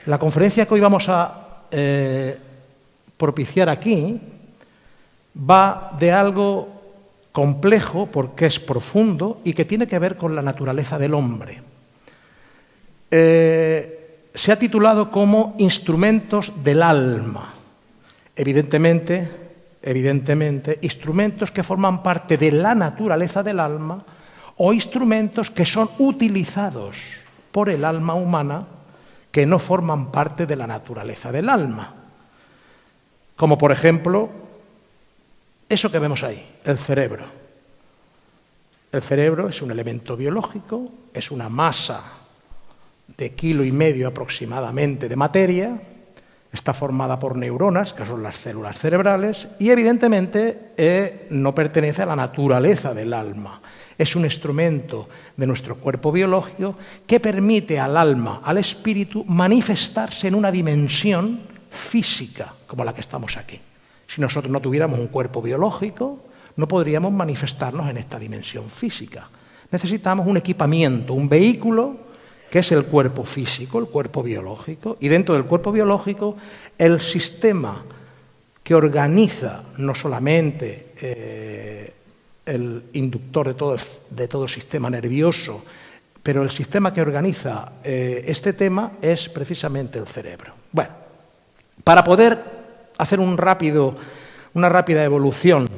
La conferencia que hoy vamos a propiciar aquí va de algo complejo porque es profundo y que tiene que ver con la naturaleza del hombre. Se ha titulado como Instrumentos del alma. Evidentemente, instrumentos que forman parte de la naturaleza del alma o instrumentos que son utilizados por el alma humana que no forman parte de la naturaleza del alma. Como por ejemplo, eso que vemos ahí, el cerebro. El cerebro es un elemento biológico, es una masa de 1,5 kilos aproximadamente de materia, está formada por neuronas, que son las células cerebrales, y evidentemente no pertenece a la naturaleza del alma. Es un instrumento de nuestro cuerpo biológico que permite al alma, al espíritu, manifestarse en una dimensión física, como la que estamos aquí. Si nosotros no tuviéramos un cuerpo biológico, no podríamos manifestarnos en esta dimensión física. Necesitamos un equipamiento, un vehículo, que es el cuerpo físico, el cuerpo biológico, y dentro del cuerpo biológico el sistema que organiza no solamente el inductor de todo el sistema nervioso, pero el sistema que organiza este tema es precisamente el cerebro. Bueno, para poder hacer una rápida evolución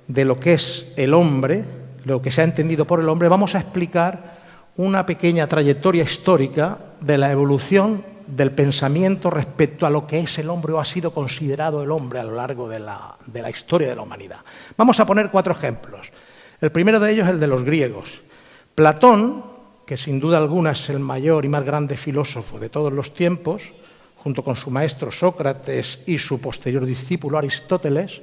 de lo que es el hombre, lo que se ha entendido por el hombre, vamos a explicar una pequeña trayectoria histórica de la evolución del pensamiento respecto a lo que es el hombre o ha sido considerado el hombre a lo largo de la historia de la humanidad. Vamos a poner 4 ejemplos. El primero de ellos es el de los griegos. Platón, que sin duda alguna es el mayor y más grande filósofo de todos los tiempos, junto con su maestro Sócrates y su posterior discípulo Aristóteles,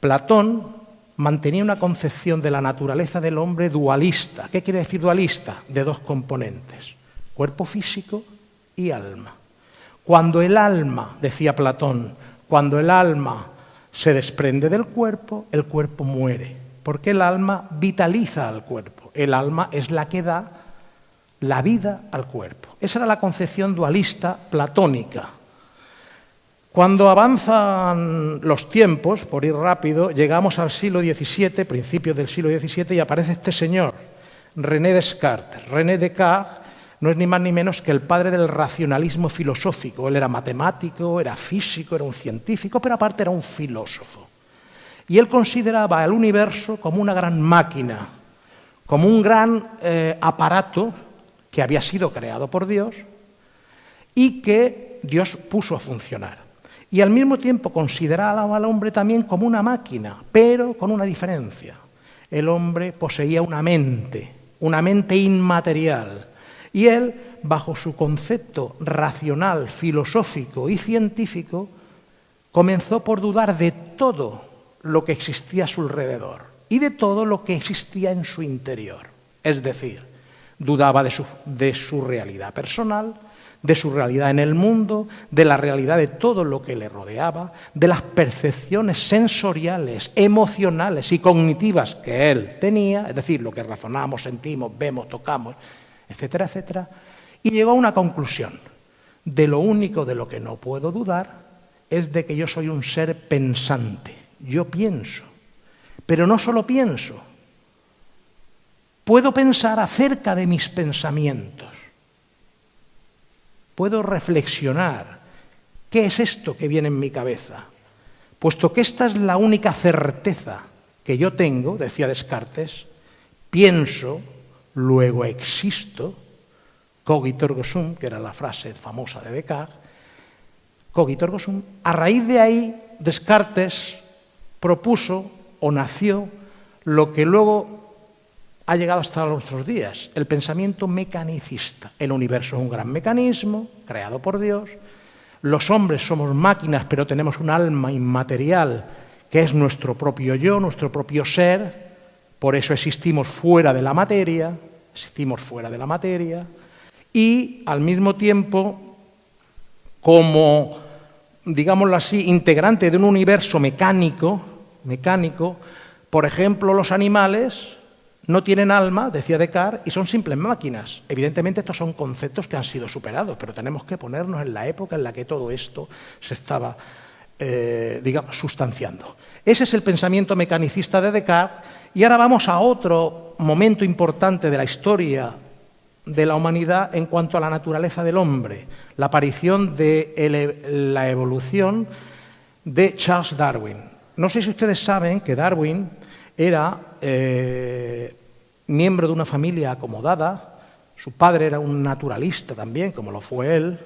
Platón mantenía una concepción de la naturaleza del hombre dualista. ¿Qué quiere decir dualista? De 2 componentes, cuerpo físico y alma. Cuando el alma, decía Platón, cuando el alma se desprende del cuerpo, el cuerpo muere, porque el alma vitaliza al cuerpo. El alma es la que da la vida al cuerpo. Esa era la concepción dualista platónica. Cuando avanzan los tiempos, por ir rápido, llegamos al siglo XVII, principios del siglo XVII, y aparece este señor, René Descartes. René Descartes no es ni más ni menos que el padre del racionalismo filosófico. Él era matemático, era físico, era un científico, pero aparte era un filósofo. Y él consideraba el universo como una gran máquina, como un gran aparato que había sido creado por Dios y que Dios puso a funcionar. Y al mismo tiempo consideraba al hombre también como una máquina, pero con una diferencia. El hombre poseía una mente inmaterial, y él, bajo su concepto racional, filosófico y científico, comenzó por dudar de todo lo que existía a su alrededor y de todo lo que existía en su interior. Es decir, dudaba de su realidad personal, de su realidad en el mundo, de la realidad de todo lo que le rodeaba, de las percepciones sensoriales, emocionales y cognitivas que él tenía, es decir, lo que razonamos, sentimos, vemos, tocamos, etcétera, etcétera, y llegó a una conclusión. De lo único de lo que no puedo dudar es de que yo soy un ser pensante. Yo pienso, pero no solo pienso, puedo pensar acerca de mis pensamientos. Puedo reflexionar, ¿qué es esto que viene en mi cabeza? Puesto que esta es la única certeza que yo tengo, decía Descartes, pienso, luego existo, cogito ergo sum, que era la frase famosa de Descartes, cogito ergo sum. A raíz de ahí, Descartes propuso o nació lo que luego ha llegado hasta nuestros días, el pensamiento mecanicista. El universo es un gran mecanismo creado por Dios. Los hombres somos máquinas, pero tenemos un alma inmaterial que es nuestro propio yo, nuestro propio ser. Por eso existimos fuera de la materia, y al mismo tiempo, como, digámoslo así, integrante de un universo mecánico, por ejemplo, los animales no tienen alma, decía Descartes, y son simples máquinas. Evidentemente estos son conceptos que han sido superados, pero tenemos que ponernos en la época en la que todo esto se estaba, digamos, sustanciando. Ese es el pensamiento mecanicista de Descartes, y ahora vamos a otro momento importante de la historia de la humanidad en cuanto a la naturaleza del hombre, la aparición de la evolución de Charles Darwin. No sé si ustedes saben que Darwin era miembro de una familia acomodada, su padre era un naturalista también, como lo fue él,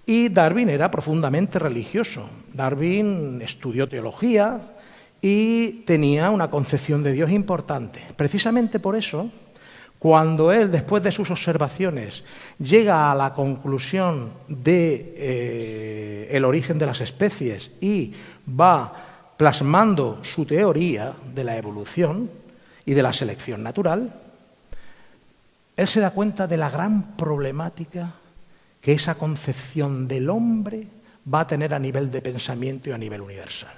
y Darwin era profundamente religioso. Darwin estudió teología y tenía una concepción de Dios importante. Precisamente por eso, cuando él, después de sus observaciones, llega a la conclusión de el origen de las especies y va plasmando su teoría de la evolución y de la selección natural, él se da cuenta de la gran problemática que esa concepción del hombre va a tener a nivel de pensamiento y a nivel universal.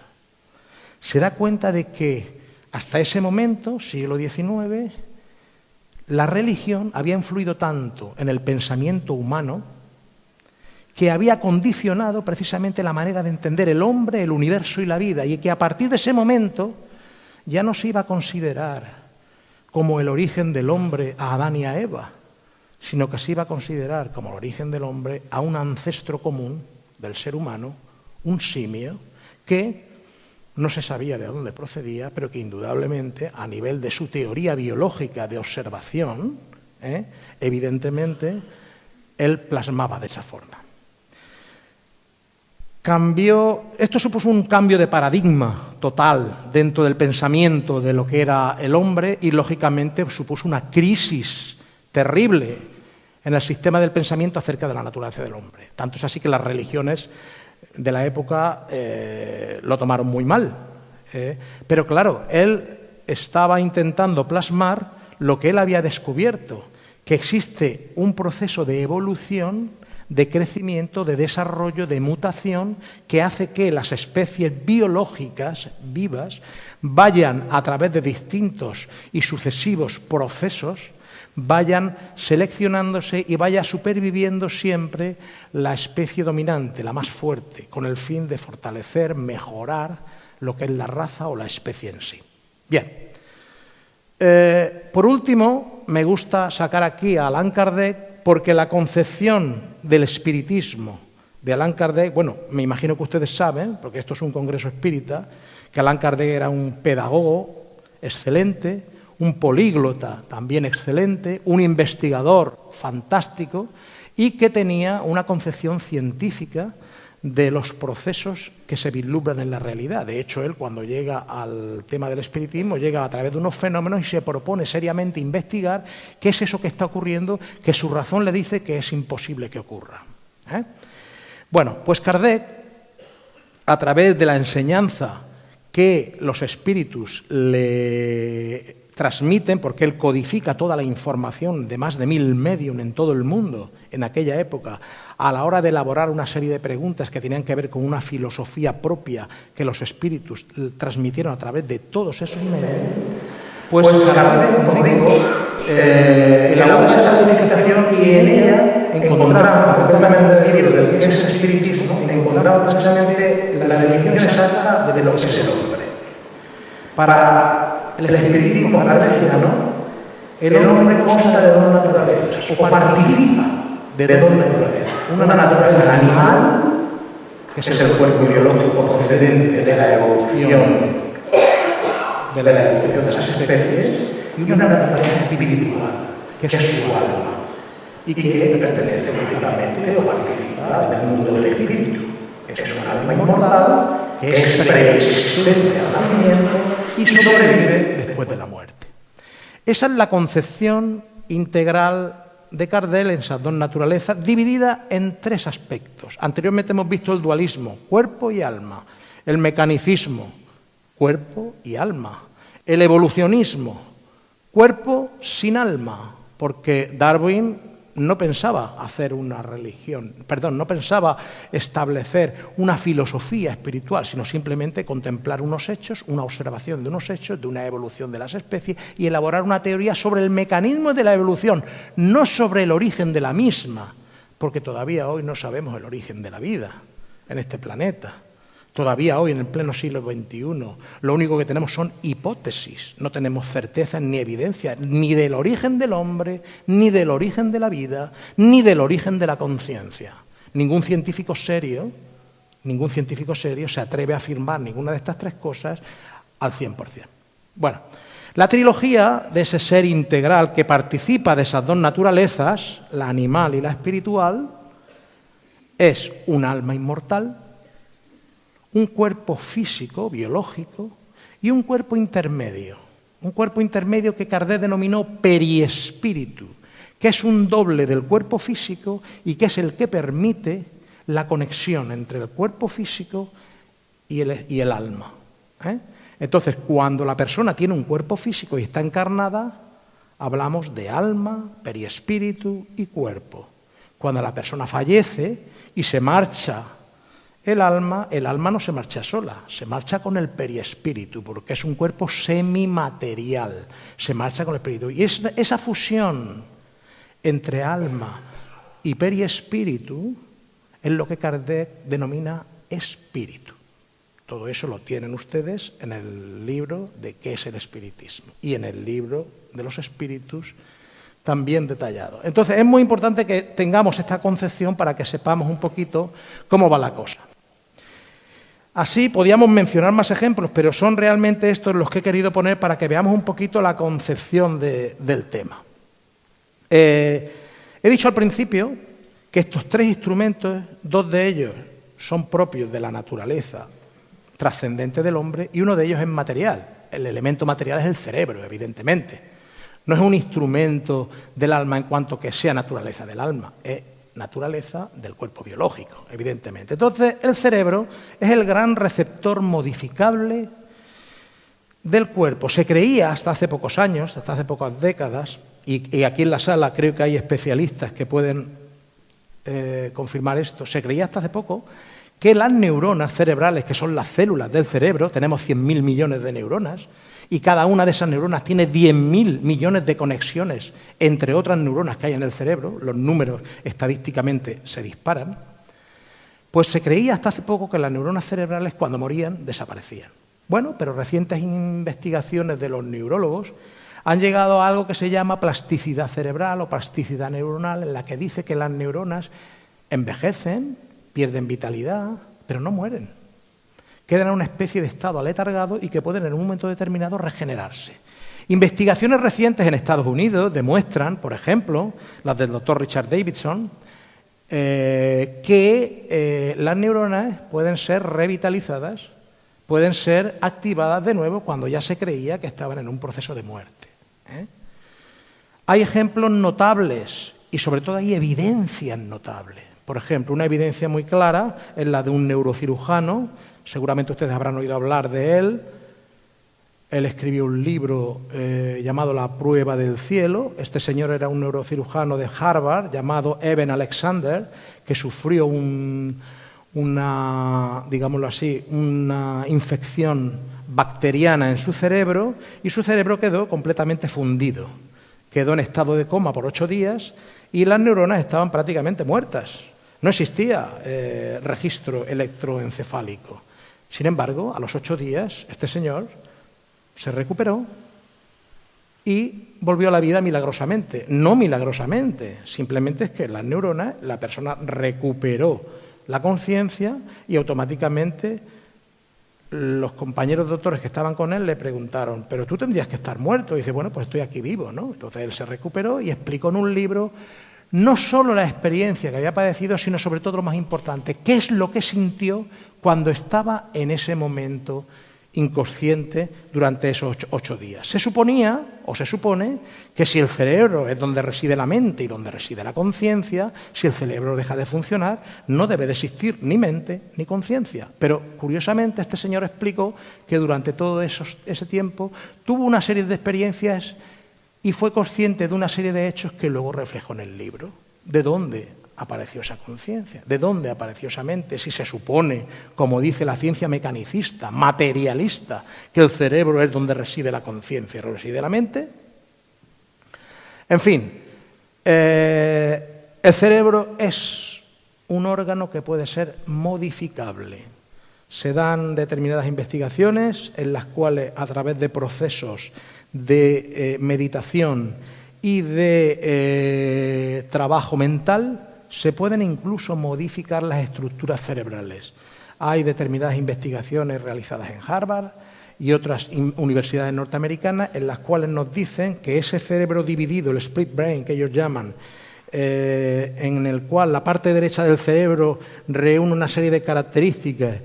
Se da cuenta de que hasta ese momento, siglo XIX, la religión había influido tanto en el pensamiento humano que había condicionado precisamente la manera de entender el hombre, el universo y la vida, y que a partir de ese momento ya no se iba a considerar como el origen del hombre a Adán y a Eva, sino que se iba a considerar como el origen del hombre a un ancestro común del ser humano, un simio, que no se sabía de dónde procedía, pero que indudablemente, a nivel de su teoría biológica de observación, evidentemente, él plasmaba de esa forma. Esto supuso un cambio de paradigma total dentro del pensamiento de lo que era el hombre y, lógicamente, supuso una crisis terrible en el sistema del pensamiento acerca de la naturaleza del hombre. Tanto es así que las religiones de la época lo tomaron muy mal. Pero claro, él estaba intentando plasmar lo que él había descubierto, que existe un proceso de evolución, de crecimiento, de desarrollo, de mutación, que hace que las especies biológicas vivas vayan a través de distintos y sucesivos procesos, vayan seleccionándose y vaya superviviendo siempre la especie dominante, la más fuerte, con el fin de fortalecer, mejorar lo que es la raza o la especie en sí. Bien. Por último, me gusta sacar aquí a Allan Kardec porque la concepción del espiritismo de Allan Kardec, bueno, me imagino que ustedes saben, porque esto es un congreso espírita, que Allan Kardec era un pedagogo excelente, un políglota también excelente, un investigador fantástico y que tenía una concepción científica de los procesos que se vislumbran en la realidad. De hecho, él cuando llega al tema del espiritismo llega a través de unos fenómenos y se propone seriamente investigar qué es eso que está ocurriendo, que su razón le dice que es imposible que ocurra. Bueno, pues Kardec, a través de la enseñanza que los espíritus le transmiten, porque él codifica toda la información de más de 1000 médium en todo el mundo en aquella época, a la hora de elaborar una serie de preguntas que tenían que ver con una filosofía propia que los espíritus transmitieron a través de todos esos medios, pues Kardec, como digo, elaboró esa codificación y en ella encontramos, concretamente en el libro del que es el espiritismo, encontramos precisamente la definición exacta de lo que es el hombre. Para el espiritismo kardeciano, el hombre consta de dos naturalezas, o participa de dos naturalezas. Una naturaleza animal, que es el cuerpo biológico procedente de la evolución de las especies, y una naturaleza espiritual, que es su alma, y que pertenece únicamente o participa del mundo del espíritu. Es un alma inmortal que es preexistente al nacimiento y sobrevive después de la muerte. Esa es la concepción integral de Kardec en esas dos naturalezas, dividida en tres aspectos. Anteriormente hemos visto el dualismo, cuerpo y alma, el mecanicismo, cuerpo y alma, el evolucionismo, cuerpo sin alma, porque Darwin no pensaba hacer una religión, perdón, no pensaba establecer una filosofía espiritual, sino simplemente contemplar unos hechos, una observación de unos hechos, de una evolución de las especies y elaborar una teoría sobre el mecanismo de la evolución, no sobre el origen de la misma, porque todavía hoy no sabemos el origen de la vida en este planeta. Todavía hoy, en el pleno siglo XXI, lo único que tenemos son hipótesis. No tenemos certeza ni evidencia ni del origen del hombre, ni del origen de la vida, ni del origen de la conciencia. Ningún científico serio se atreve a afirmar ninguna de estas tres cosas al 100%. Bueno, la trilogía de ese ser integral que participa de esas dos naturalezas, la animal y la espiritual, es un alma inmortal, un cuerpo físico, biológico, y un cuerpo intermedio que Kardec denominó periespíritu, que es un doble del cuerpo físico y que es el que permite la conexión entre el cuerpo físico y el alma. Entonces, cuando la persona tiene un cuerpo físico y está encarnada, hablamos de alma, periespíritu y cuerpo. Cuando la persona fallece y se marcha el alma no se marcha sola, se marcha con el periespíritu, porque es un cuerpo semimaterial, se marcha con el espíritu. Y esa fusión entre alma y periespíritu es lo que Kardec denomina espíritu. Todo eso lo tienen ustedes en el libro de ¿Qué es el espiritismo? Y en el libro de los espíritus también detallado. Entonces es muy importante que tengamos esta concepción para que sepamos un poquito cómo va la cosa. Así podíamos mencionar más ejemplos, pero son realmente estos los que he querido poner para que veamos un poquito la concepción del tema. He dicho al principio que estos tres instrumentos, dos de ellos son propios de la naturaleza trascendente del hombre y uno de ellos es material. El elemento material es el cerebro, evidentemente. No es un instrumento del alma en cuanto que sea naturaleza del alma, es naturaleza del cuerpo biológico, evidentemente. Entonces, el cerebro es el gran receptor modificable del cuerpo. Se creía hasta hace pocos años, hasta hace pocas décadas, y aquí en la sala creo que hay especialistas que pueden confirmar esto, se creía hasta hace poco que las neuronas cerebrales, que son las células del cerebro, tenemos 100.000 millones de neuronas, y cada una de esas neuronas tiene 10.000 millones de conexiones entre otras neuronas que hay en el cerebro, los números estadísticamente se disparan, pues se creía hasta hace poco que las neuronas cerebrales cuando morían desaparecían. Bueno, pero recientes investigaciones de los neurólogos han llegado a algo que se llama plasticidad cerebral o plasticidad neuronal, en la que dice que las neuronas envejecen, pierden vitalidad, pero no mueren. Quedan en una especie de estado aletargado y que pueden en un momento determinado regenerarse. Investigaciones recientes en Estados Unidos demuestran, por ejemplo, las del doctor Richard Davidson, que las neuronas pueden ser revitalizadas, pueden ser activadas de nuevo cuando ya se creía que estaban en un proceso de muerte. Hay ejemplos notables y sobre todo hay evidencias notables. Por ejemplo, una evidencia muy clara es la de un neurocirujano. Seguramente ustedes habrán oído hablar de él. Él escribió un libro llamado La prueba del cielo. Este señor era un neurocirujano de Harvard llamado Eben Alexander, que sufrió digámoslo así, una infección bacteriana en su cerebro y su cerebro quedó completamente fundido. Quedó en estado de coma por 8 días y las neuronas estaban prácticamente muertas. No existía registro electroencefálico. Sin embargo, a los 8 días, este señor se recuperó y volvió a la vida milagrosamente. No milagrosamente, simplemente es que las neuronas, la persona recuperó la conciencia y automáticamente los compañeros doctores que estaban con él le preguntaron, pero tú tendrías que estar muerto. Y dice, bueno, pues estoy aquí vivo, ¿no? Entonces él se recuperó y explicó en un libro no solo la experiencia que había padecido, sino sobre todo lo más importante, qué es lo que sintió cuando estaba en ese momento inconsciente durante esos 8 días. Se suponía, o se supone, que si el cerebro es donde reside la mente y donde reside la conciencia, si el cerebro deja de funcionar, no debe de existir ni mente ni conciencia. Pero, curiosamente, este señor explicó que durante todo ese tiempo tuvo una serie de experiencias y fue consciente de una serie de hechos que luego reflejó en el libro. ¿De dónde apareció esa conciencia? ¿De dónde apareció esa mente? Si se supone, como dice la ciencia mecanicista, materialista, que el cerebro es donde reside la conciencia y reside la mente. En fin, el cerebro es un órgano que puede ser modificable. Se dan determinadas investigaciones en las cuales, a través de procesos de meditación y de trabajo mental, se pueden incluso modificar las estructuras cerebrales. Hay determinadas investigaciones realizadas en Harvard y otras universidades norteamericanas en las cuales nos dicen que ese cerebro dividido, el split brain que ellos llaman, en el cual la parte derecha del cerebro reúne una serie de características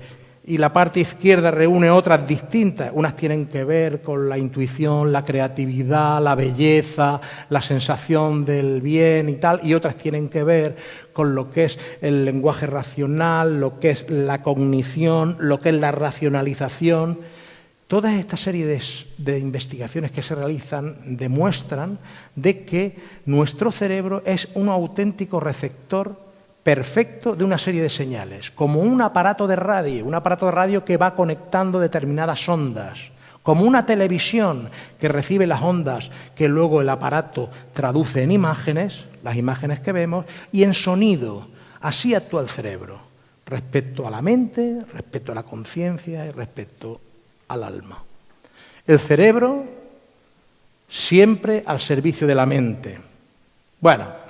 y la parte izquierda reúne otras distintas. Unas tienen que ver con la intuición, la creatividad, la belleza, la sensación del bien y tal, y otras tienen que ver con lo que es el lenguaje racional, lo que es la cognición, lo que es la racionalización. Toda esta serie de investigaciones que se realizan demuestran de que nuestro cerebro es un auténtico receptor perfecto de una serie de señales, como un aparato de radio que va conectando determinadas ondas, como una televisión que recibe las ondas que luego el aparato traduce en imágenes, las imágenes que vemos, y en sonido. Así actúa el cerebro, respecto a la mente, respecto a la conciencia y respecto al alma. El cerebro siempre al servicio de la mente. Bueno,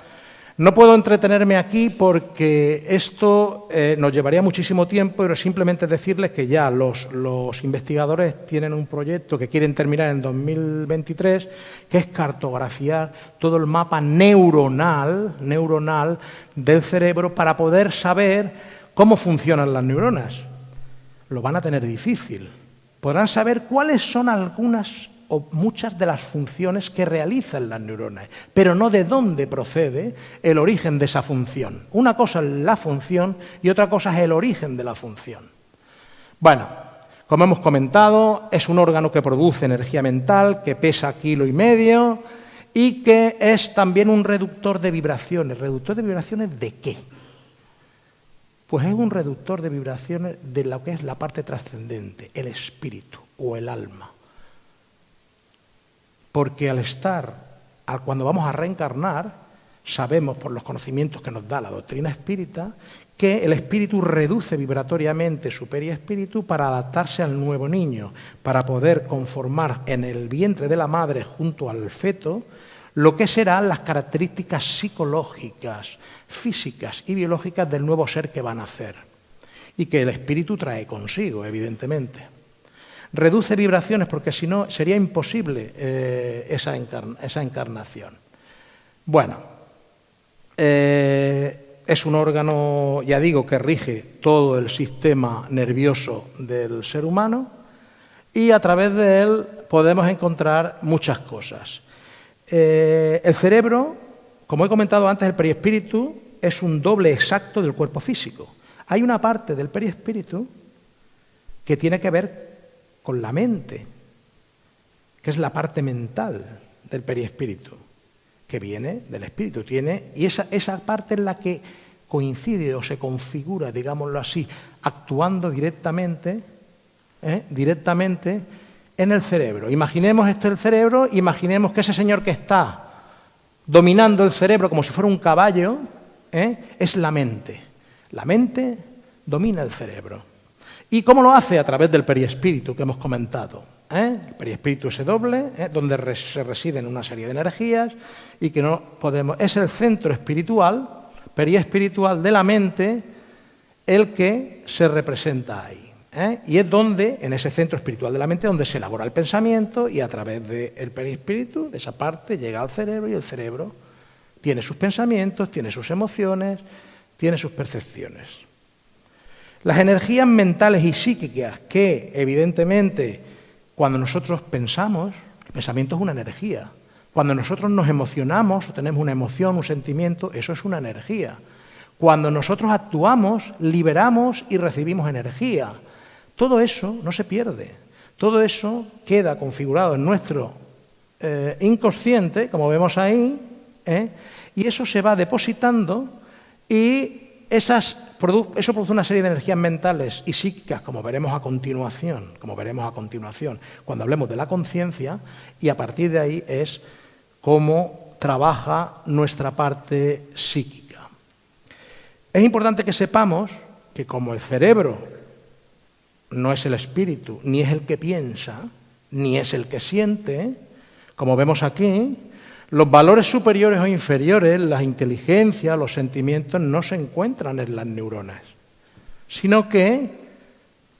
no puedo entretenerme aquí porque esto nos llevaría muchísimo tiempo, pero simplemente decirles que ya los investigadores tienen un proyecto que quieren terminar en 2023, que es cartografiar todo el mapa neuronal del cerebro para poder saber cómo funcionan las neuronas. Lo van a tener difícil. Podrán saber cuáles son algunas o muchas de las funciones que realizan las neuronas, pero no de dónde procede el origen de esa función. Una cosa es la función y otra cosa es el origen de la función. Bueno, como hemos comentado, es un órgano que produce energía mental, que pesa 1,5 kilos y que es también un reductor de vibraciones. ¿Reductor de vibraciones de qué? Pues es un reductor de vibraciones de lo que es la parte trascendente, el espíritu o el alma. Porque cuando vamos a reencarnar, sabemos por los conocimientos que nos da la doctrina espírita que el espíritu reduce vibratoriamente su periespíritu para adaptarse al nuevo niño, para poder conformar en el vientre de la madre junto al feto lo que serán las características psicológicas, físicas y biológicas del nuevo ser que va a nacer y que el espíritu trae consigo, evidentemente. Reduce vibraciones porque si no sería imposible esa encarnación. Bueno, es un órgano, ya digo, que rige todo el sistema nervioso del ser humano y a través de él podemos encontrar muchas cosas. El cerebro, como he comentado antes, el periespíritu es un doble exacto del cuerpo físico. Hay una parte del periespíritu que tiene que ver con la mente, que es la parte mental del periespíritu, que viene del espíritu. Y esa parte es la que coincide o se configura, digámoslo así, actuando directamente en el cerebro. Imaginemos esto el cerebro, imaginemos que ese señor que está dominando el cerebro como si fuera un caballo, es la mente. La mente domina el cerebro. ¿Y cómo lo hace? A través del periespíritu que hemos comentado. El periespíritu ese doble, donde se residen una serie de energías y que no podemos. Es el centro espiritual, periespiritual de la mente, el que se representa ahí. Y es donde, en ese centro espiritual de la mente, donde se elabora el pensamiento y a través del periespíritu, de esa parte, llega al cerebro y el cerebro tiene sus pensamientos, tiene sus emociones, tiene sus percepciones. Las energías mentales y psíquicas que, evidentemente, cuando nosotros pensamos, el pensamiento es una energía. Cuando nosotros nos emocionamos o tenemos una emoción, un sentimiento, eso es una energía. Cuando nosotros actuamos, liberamos y recibimos energía. Todo eso no se pierde. Todo eso queda configurado en nuestro inconsciente, como vemos ahí, y eso se va depositando y eso produce una serie de energías mentales y psíquicas, como veremos a continuación, cuando hablemos de la conciencia, y a partir de ahí es cómo trabaja nuestra parte psíquica. Es importante que sepamos que como el cerebro no es el espíritu, ni es el que piensa, ni es el que siente, como vemos aquí, los valores superiores o inferiores, la inteligencia, los sentimientos, no se encuentran en las neuronas, sino que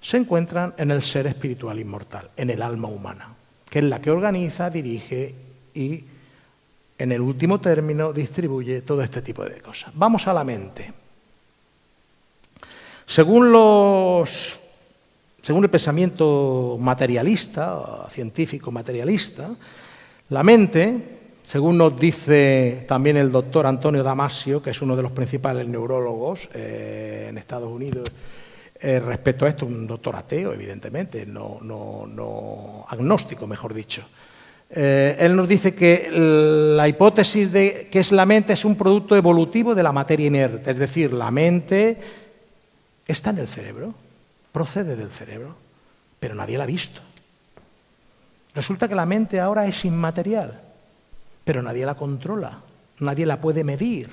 se encuentran en el ser espiritual inmortal, en el alma humana, que es la que organiza, dirige y, en el último término, distribuye todo este tipo de cosas. Vamos a la mente. Según el pensamiento materialista, científico materialista, la mente, según nos dice también el doctor Antonio Damasio, que es uno de los principales neurólogos en Estados Unidos, respecto a esto, un doctor ateo, evidentemente, no agnóstico, mejor dicho. Él nos dice que la hipótesis de que es la mente es un producto evolutivo de la materia inerte, es decir, la mente está en el cerebro, procede del cerebro, pero nadie la ha visto. Resulta que la mente ahora es inmaterial, pero nadie la controla, nadie la puede medir,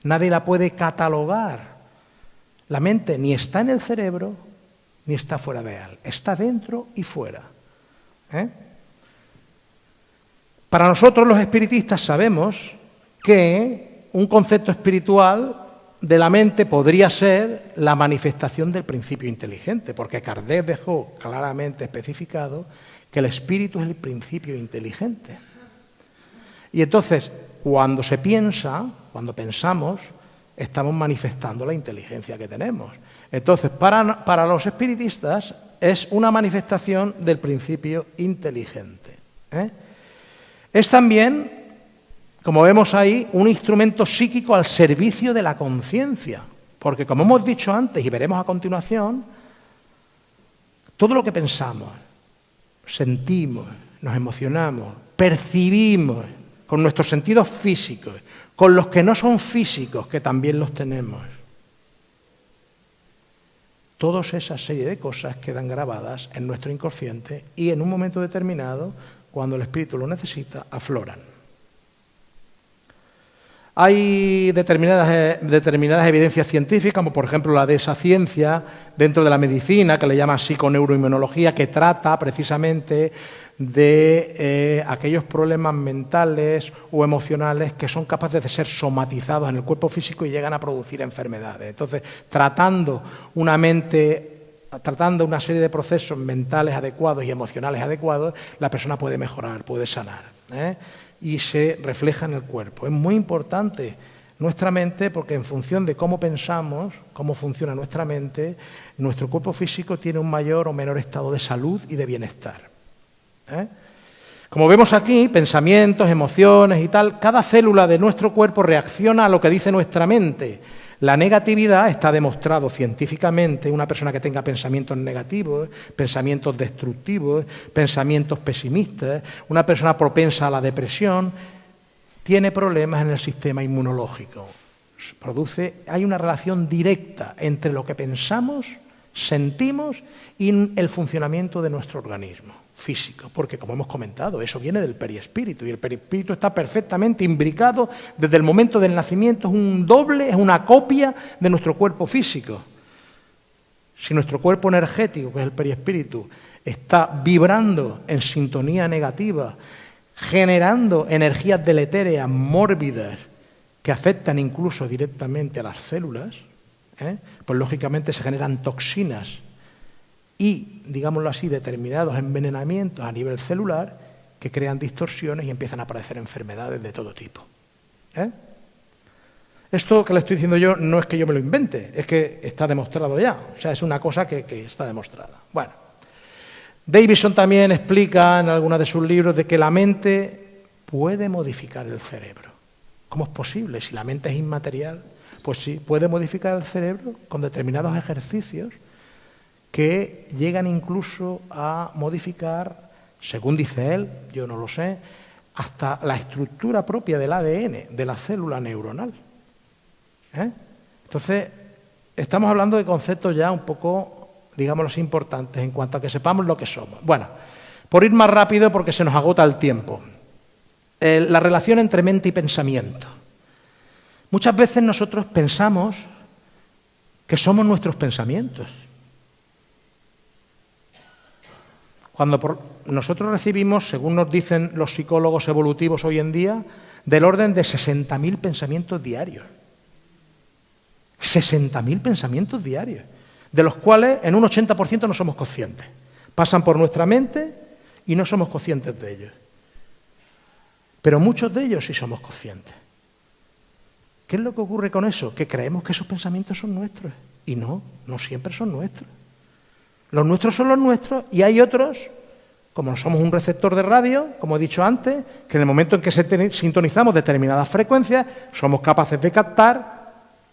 nadie la puede catalogar. La mente ni está en el cerebro, ni está fuera de él, está dentro y fuera. Para nosotros los espiritistas sabemos que un concepto espiritual de la mente podría ser la manifestación del principio inteligente, porque Kardec dejó claramente especificado que el espíritu es el principio inteligente. Y entonces, cuando se piensa, cuando pensamos, estamos manifestando la inteligencia que tenemos. Entonces, para los espiritistas es una manifestación del principio inteligente. Es también, como vemos ahí, un instrumento psíquico al servicio de la conciencia, porque como hemos dicho antes y veremos a continuación, todo lo que pensamos, sentimos, nos emocionamos, percibimos con nuestros sentidos físicos, con los que no son físicos, que también los tenemos, todas esas serie de cosas quedan grabadas en nuestro inconsciente y en un momento determinado, cuando el espíritu lo necesita, afloran. Hay determinadas evidencias científicas, como por ejemplo la de esa ciencia dentro de la medicina, que le llaman psiconeuroinmunología, que trata precisamente de aquellos problemas mentales o emocionales que son capaces de ser somatizados en el cuerpo físico y llegan a producir enfermedades. Entonces, tratando una serie de procesos mentales adecuados y emocionales adecuados, la persona puede mejorar, puede sanar, y se refleja en el cuerpo. Es muy importante nuestra mente porque en función de cómo pensamos, cómo funciona nuestra mente, nuestro cuerpo físico tiene un mayor o menor estado de salud y de bienestar. Como vemos aquí, pensamientos, emociones y tal, cada célula de nuestro cuerpo reacciona a lo que dice nuestra mente. La negatividad está demostrado científicamente, una persona que tenga pensamientos negativos, pensamientos destructivos, pensamientos pesimistas, una persona propensa a la depresión, tiene problemas en el sistema inmunológico. Hay una relación directa entre lo que pensamos, sentimos y el funcionamiento de nuestro organismo físico, porque como hemos comentado, eso viene del perispíritu y el perispíritu está perfectamente imbricado desde el momento del nacimiento, es un doble, es una copia de nuestro cuerpo físico. Si nuestro cuerpo energético, que es el perispíritu, está vibrando en sintonía negativa, generando energías deletéreas, mórbidas, que afectan incluso directamente a las células, pues lógicamente se generan toxinas y, digámoslo así, determinados envenenamientos a nivel celular que crean distorsiones y empiezan a aparecer enfermedades de todo tipo. Esto que le estoy diciendo yo no es que yo me lo invente, es que está demostrado ya, o sea, es una cosa que está demostrada. Bueno, Davidson también explica en algunos de sus libros de que la mente puede modificar el cerebro. ¿Cómo es posible? Si la mente es inmaterial, pues sí, puede modificar el cerebro con determinados ejercicios que llegan incluso a modificar, según dice él, yo no lo sé, hasta la estructura propia del ADN, de la célula neuronal. Entonces, estamos hablando de conceptos ya un poco, digamos, importantes en cuanto a que sepamos lo que somos. Bueno, por ir más rápido porque se nos agota el tiempo. La relación entre mente y pensamiento. Muchas veces nosotros pensamos que somos nuestros pensamientos. Cuando nosotros recibimos, según nos dicen los psicólogos evolutivos hoy en día, del orden de 60.000 pensamientos diarios. 60.000 pensamientos diarios, de los cuales en un 80% no somos conscientes. Pasan por nuestra mente y no somos conscientes de ellos. Pero muchos de ellos sí somos conscientes. ¿Qué es lo que ocurre con eso? Que creemos que esos pensamientos son nuestros. Y no siempre son nuestros. Los nuestros son los nuestros y hay otros, como somos un receptor de radio, como he dicho antes, que en el momento en que sintonizamos determinadas frecuencias, somos capaces de captar,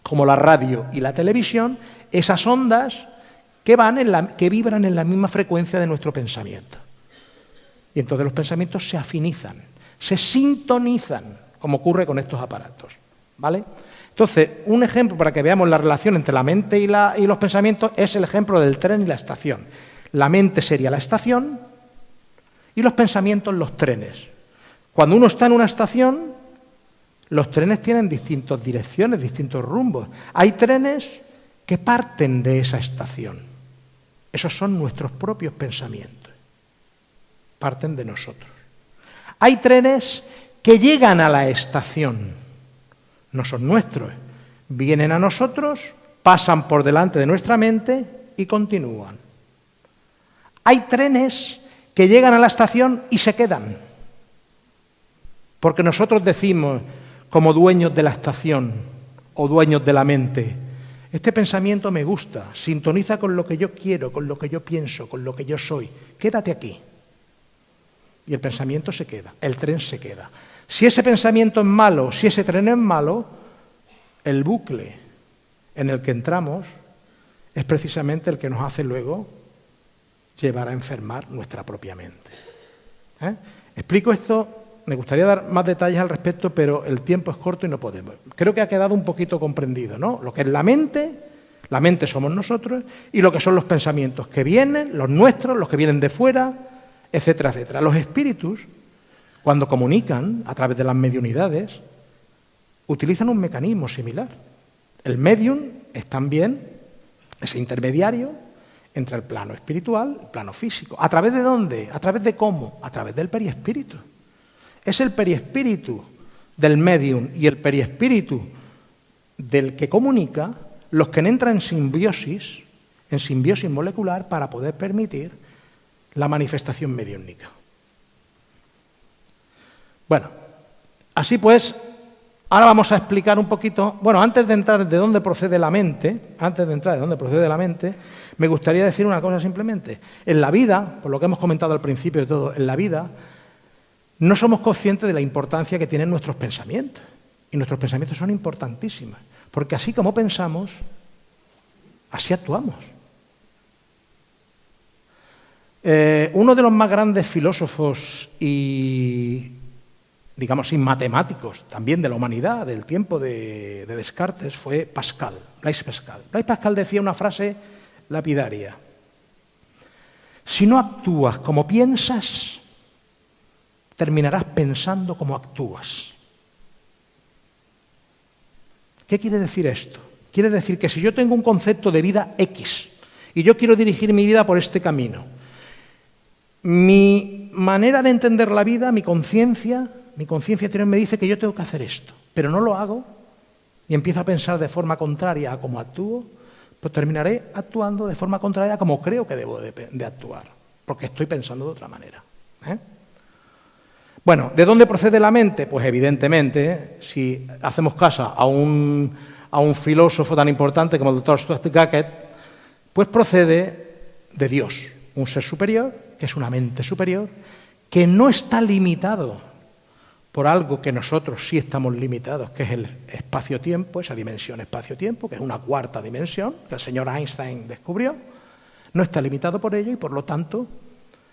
como la radio y la televisión, esas ondas que vibran en la misma frecuencia de nuestro pensamiento. Y entonces los pensamientos se afinizan, se sintonizan, como ocurre con estos aparatos. ¿Vale? Entonces, un ejemplo para que veamos la relación entre la mente y los pensamientos es el ejemplo del tren y la estación. La mente sería la estación y los pensamientos los trenes. Cuando uno está en una estación, los trenes tienen distintas direcciones, distintos rumbos. Hay trenes que parten de esa estación. Esos son nuestros propios pensamientos. Parten de nosotros. Hay trenes que llegan a la estación. No son nuestros. Vienen a nosotros, pasan por delante de nuestra mente y continúan. Hay trenes que llegan a la estación y se quedan. Porque nosotros decimos, como dueños de la estación o dueños de la mente, este pensamiento me gusta, sintoniza con lo que yo quiero, con lo que yo pienso, con lo que yo soy. Quédate aquí. Y el pensamiento se queda, el tren se queda. Si ese pensamiento es malo, si ese tren es malo, el bucle en el que entramos es precisamente el que nos hace luego llevar a enfermar nuestra propia mente. Explico esto, me gustaría dar más detalles al respecto, pero el tiempo es corto y no podemos. Creo que ha quedado un poquito comprendido, ¿no? Lo que es la mente somos nosotros, y lo que son los pensamientos que vienen, los nuestros, los que vienen de fuera, etcétera, etcétera. Los espíritus, cuando comunican a través de las mediunidades, utilizan un mecanismo similar. El medium es también ese intermediario entre el plano espiritual y el plano físico. ¿A través de dónde? ¿A través de cómo? A través del periespíritu. Es el periespíritu del medium y el periespíritu del que comunica los que entran en simbiosis molecular para poder permitir la manifestación mediúnica. Bueno, así pues, ahora vamos a explicar un poquito, bueno, antes de entrar de dónde procede la mente, me gustaría decir una cosa simplemente. En la vida, por lo que hemos comentado al principio de todo, en la vida no somos conscientes de la importancia que tienen nuestros pensamientos. Y nuestros pensamientos son importantísimos, porque así como pensamos, así actuamos. Uno de los más grandes filósofos y matemáticos también de la humanidad, del tiempo de Descartes, fue Pascal, Blaise Pascal. Blaise Pascal decía una frase lapidaria: si no actúas como piensas, terminarás pensando como actúas. ¿Qué quiere decir esto? Quiere decir que si yo tengo un concepto de vida X y yo quiero dirigir mi vida por este camino, mi manera de entender la vida, mi conciencia interior me dice que yo tengo que hacer esto, pero no lo hago y empiezo a pensar de forma contraria a cómo actúo, pues terminaré actuando de forma contraria a como creo que debo de actuar, porque estoy pensando de otra manera. Bueno, ¿de dónde procede la mente? Pues evidentemente, si hacemos caso a un filósofo tan importante como el Dr. Stuart Gacket, pues procede de Dios, un ser superior, que es una mente superior, que no está limitado por algo que nosotros sí estamos limitados, que es el espacio-tiempo, esa dimensión espacio-tiempo, que es una cuarta dimensión que el señor Einstein descubrió. No está limitado por ello y, por lo tanto,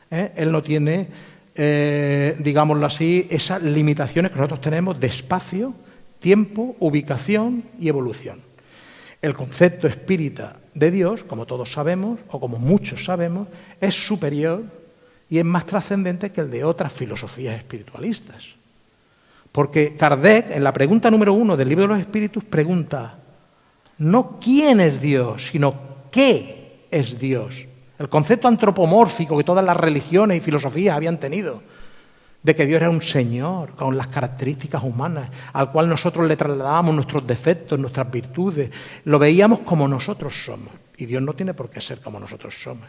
él no tiene digámoslo así, esas limitaciones que nosotros tenemos de espacio, tiempo, ubicación y evolución. El concepto espírita de Dios, como todos sabemos, o como muchos sabemos, es superior y es más trascendente que el de otras filosofías espiritualistas. Porque Kardec, en la pregunta número 1 del Libro de los Espíritus, pregunta no quién es Dios, sino qué es Dios. El concepto antropomórfico que todas las religiones y filosofías habían tenido, de que Dios era un señor con las características humanas, al cual nosotros le trasladábamos nuestros defectos, nuestras virtudes, lo veíamos como nosotros somos. Y Dios no tiene por qué ser como nosotros somos.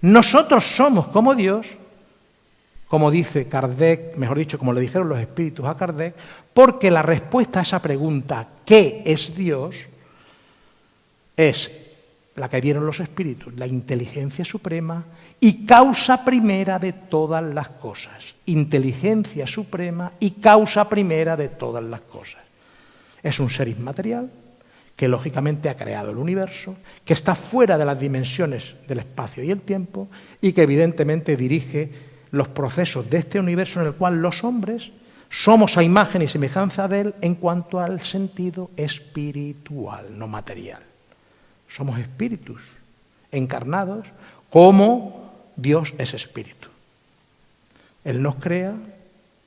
Nosotros somos como Dios, como dice Kardec, mejor dicho, como le dijeron los espíritus a Kardec, porque la respuesta a esa pregunta, ¿qué es Dios?, es la que dieron los espíritus, la inteligencia suprema y causa primera de todas las cosas. Inteligencia suprema y causa primera de todas las cosas. Es un ser inmaterial que lógicamente ha creado el universo, que está fuera de las dimensiones del espacio y el tiempo y que evidentemente dirige los procesos de este universo en el cual los hombres somos a imagen y semejanza de él en cuanto al sentido espiritual, no material. Somos espíritus encarnados como Dios es espíritu. Él nos crea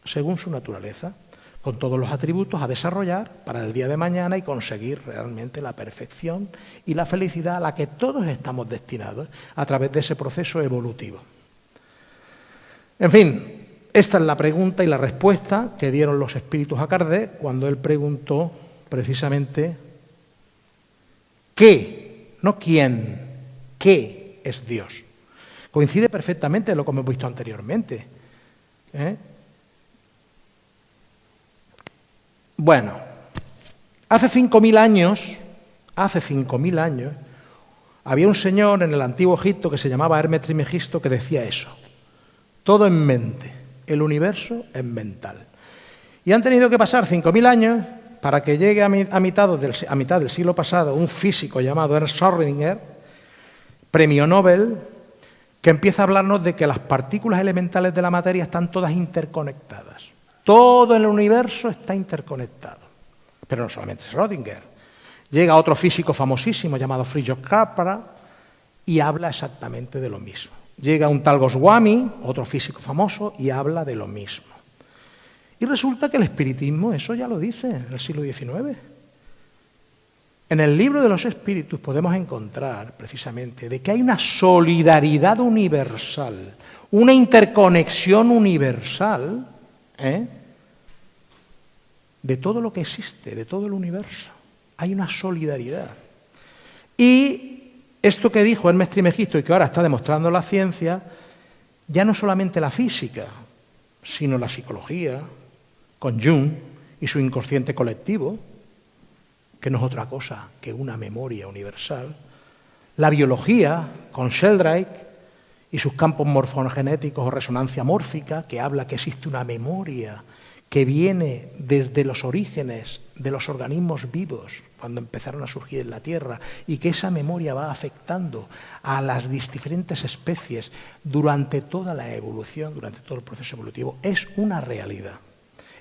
según su naturaleza, con todos los atributos a desarrollar para el día de mañana y conseguir realmente la perfección y la felicidad a la que todos estamos destinados a través de ese proceso evolutivo. En fin, esta es la pregunta y la respuesta que dieron los espíritus a Kardec cuando él preguntó precisamente ¿qué? No quién, ¿qué es Dios? Coincide perfectamente con lo que hemos visto anteriormente. Bueno, hace 5.000 años, había un señor en el antiguo Egipto que se llamaba Hermes Trismegisto que decía eso. Todo en mente, el universo es mental. Y han tenido que pasar 5.000 años para que llegue a mitad del siglo pasado un físico llamado Ernst Schrödinger, premio Nobel, que empieza a hablarnos de que las partículas elementales de la materia están todas interconectadas. Todo en el universo está interconectado. Pero no solamente Schrödinger. Llega otro físico famosísimo llamado Fritjof Capra y habla exactamente de lo mismo. Llega un tal Goswami, otro físico famoso, y habla de lo mismo. Y resulta que el espiritismo eso ya lo dice en el siglo XIX. En el Libro de los Espíritus podemos encontrar precisamente de que hay una solidaridad universal, una interconexión universal, de todo lo que existe, de todo el universo. Hay una solidaridad. Y esto que dijo Hermes Trismegisto y que ahora está demostrando la ciencia, ya no solamente la física, sino la psicología, con Jung y su inconsciente colectivo, que no es otra cosa que una memoria universal, la biología, con Sheldrake y sus campos morfogenéticos o resonancia mórfica, que habla que existe una memoria que viene desde los orígenes de los organismos vivos, cuando empezaron a surgir en la Tierra, y que esa memoria va afectando a las diferentes especies durante toda la evolución, durante todo el proceso evolutivo, es una realidad.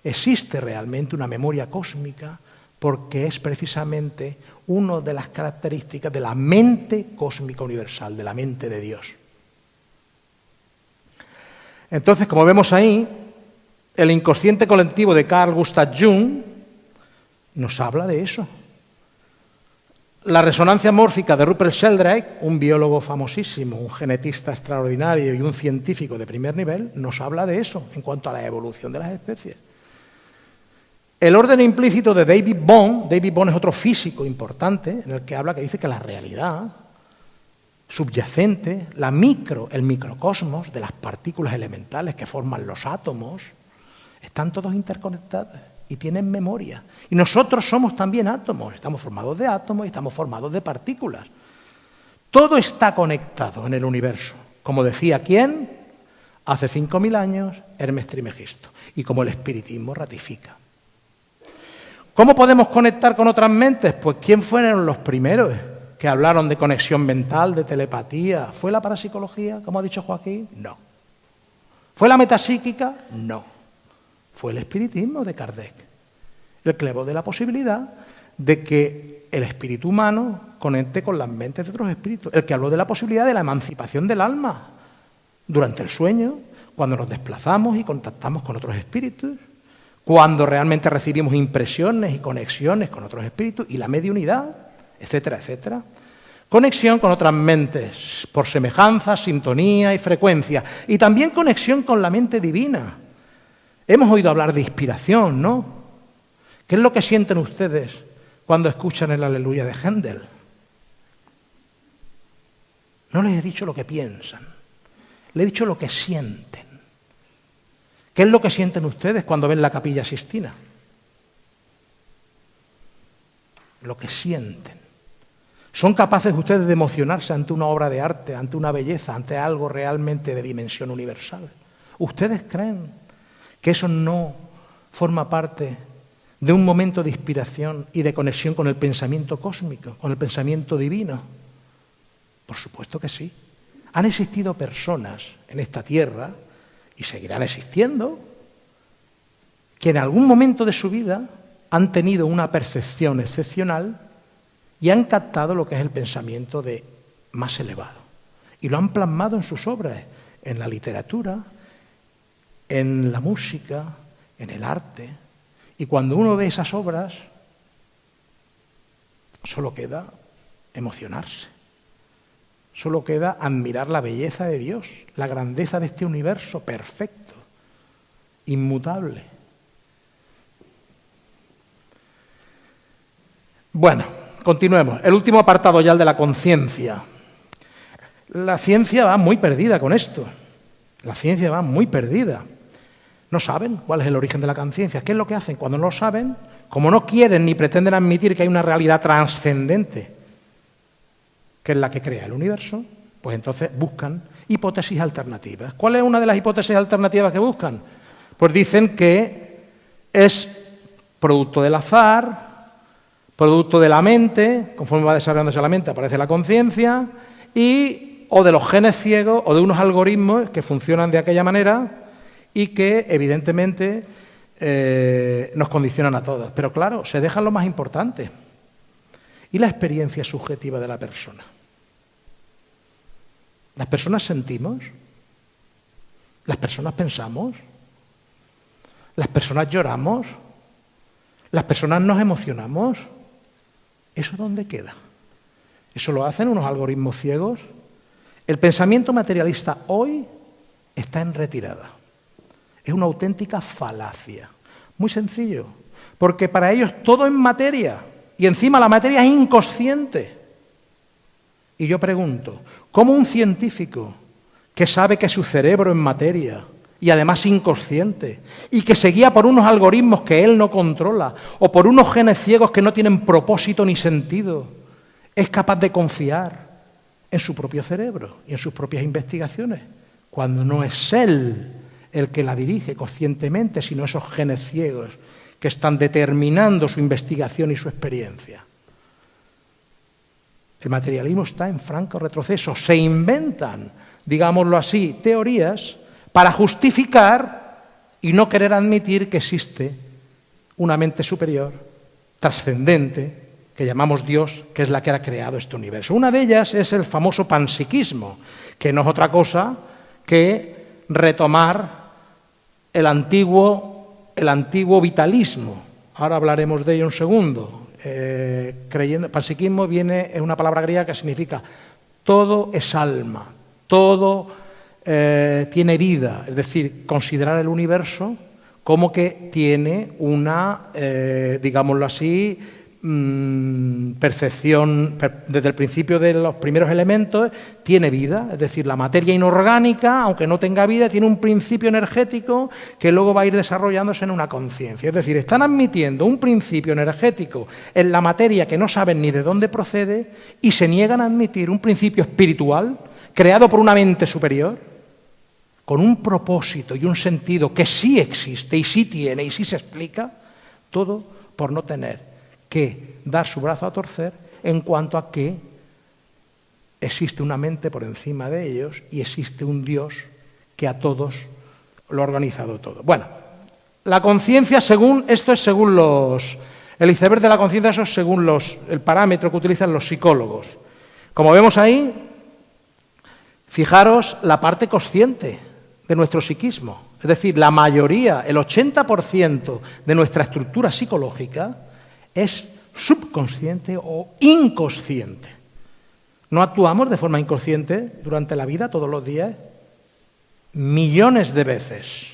Existe realmente una memoria cósmica porque es precisamente una de las características de la mente cósmica universal, de la mente de Dios. Entonces, como vemos ahí, el inconsciente colectivo de Carl Gustav Jung nos habla de eso. La resonancia mórfica de Rupert Sheldrake, un biólogo famosísimo, un genetista extraordinario y un científico de primer nivel, nos habla de eso en cuanto a la evolución de las especies. El orden implícito de David Bohm es otro físico importante en el que habla, que dice que la realidad subyacente, el microcosmos de las partículas elementales que forman los átomos, están todos interconectados y tienen memoria. Y nosotros somos también átomos, estamos formados de átomos y estamos formados de partículas. Todo está conectado en el universo. Como decía ¿quién? Hace 5.000 años, Hermes Trismegisto. Y como el espiritismo ratifica. ¿Cómo podemos conectar con otras mentes? Pues ¿quién fueron los primeros que hablaron de conexión mental, de telepatía? ¿Fue la parapsicología, como ha dicho Joaquín? No. ¿Fue la metapsíquica? No. Fue el espiritismo de Kardec, el que le habló de la posibilidad de que el espíritu humano conecte con las mentes de otros espíritus, el que habló de la posibilidad de la emancipación del alma durante el sueño, cuando nos desplazamos y contactamos con otros espíritus, cuando realmente recibimos impresiones y conexiones con otros espíritus y la mediunidad, etcétera, etcétera. Conexión con otras mentes por semejanza, sintonía y frecuencia, y también conexión con la mente divina. Hemos oído hablar de inspiración, ¿no? ¿Qué es lo que sienten ustedes cuando escuchan el Aleluya de Händel? No les he dicho lo que piensan, les he dicho lo que sienten. ¿Qué es lo que sienten ustedes cuando ven la Capilla Sixtina? Lo que sienten. ¿Son capaces ustedes de emocionarse ante una obra de arte, ante una belleza, ante algo realmente de dimensión universal? ¿Ustedes creen que eso no forma parte de un momento de inspiración y de conexión con el pensamiento cósmico, con el pensamiento divino? Por supuesto que sí. Han existido personas en esta tierra, y seguirán existiendo, que en algún momento de su vida han tenido una percepción excepcional y han captado lo que es el pensamiento más elevado. Y lo han plasmado en sus obras, en la literatura, en la música, en el arte. Y cuando uno ve esas obras, solo queda emocionarse. Solo queda admirar la belleza de Dios, la grandeza de este universo perfecto, inmutable. Bueno, continuemos. El último apartado ya, el de la conciencia. La ciencia va muy perdida con esto. La ciencia va muy perdida. No saben cuál es el origen de la conciencia. ¿Qué es lo que hacen? Cuando no lo saben, como no quieren ni pretenden admitir que hay una realidad trascendente, que es la que crea el universo, pues entonces buscan hipótesis alternativas. ¿Cuál es una de las hipótesis alternativas que buscan? Pues dicen que es producto del azar, producto de la mente, conforme va desarrollándose la mente aparece la conciencia, o de los genes ciegos o de unos algoritmos que funcionan de aquella manera y que evidentemente nos condicionan a todos. Pero claro, se dejan lo más importante. ¿Y la experiencia subjetiva de la persona? ¿Las personas sentimos? ¿Las personas pensamos? ¿Las personas lloramos? ¿Las personas nos emocionamos? ¿Eso dónde queda? ¿Eso lo hacen unos algoritmos ciegos? El pensamiento materialista hoy está en retirada. Es una auténtica falacia. Muy sencillo, porque para ellos todo es materia. Y encima la materia es inconsciente. Y yo pregunto, ¿cómo un científico que sabe que su cerebro es materia y además inconsciente y que se guía por unos algoritmos que él no controla o por unos genes ciegos que no tienen propósito ni sentido, es capaz de confiar en su propio cerebro y en sus propias investigaciones, cuando no es él el que la dirige conscientemente, sino esos genes ciegos que están determinando su investigación y su experiencia? El materialismo está en franco retroceso. Se inventan, digámoslo así, teorías para justificar y no querer admitir que existe una mente superior, trascendente, que llamamos Dios, que es la que ha creado este universo. Una de ellas es el famoso panpsiquismo, que no es otra cosa que retomar el antiguo vitalismo. Ahora hablaremos de ello un segundo. Panpsiquismo es una palabra griega que significa todo es alma, todo tiene vida, es decir, considerar el universo como que tiene una, digámoslo así, percepción, desde el principio de los primeros elementos, tiene vida, es decir, la materia inorgánica, aunque no tenga vida, tiene un principio energético que luego va a ir desarrollándose en una conciencia. Es decir, están admitiendo un principio energético en la materia que no saben ni de dónde procede y se niegan a admitir un principio espiritual creado por una mente superior, con un propósito y un sentido que sí existe y sí tiene y sí se explica, todo por no tener que dar su brazo a torcer en cuanto a que existe una mente por encima de ellos y existe un Dios que a todos lo ha organizado todo. Bueno, la conciencia, según el iceberg de la conciencia, eso es según el parámetro que utilizan los psicólogos. Como vemos ahí, fijaros la parte consciente de nuestro psiquismo. Es decir, la mayoría, el 80% de nuestra estructura psicológica es subconsciente o inconsciente. ¿No actuamos de forma inconsciente durante la vida, todos los días? Millones de veces.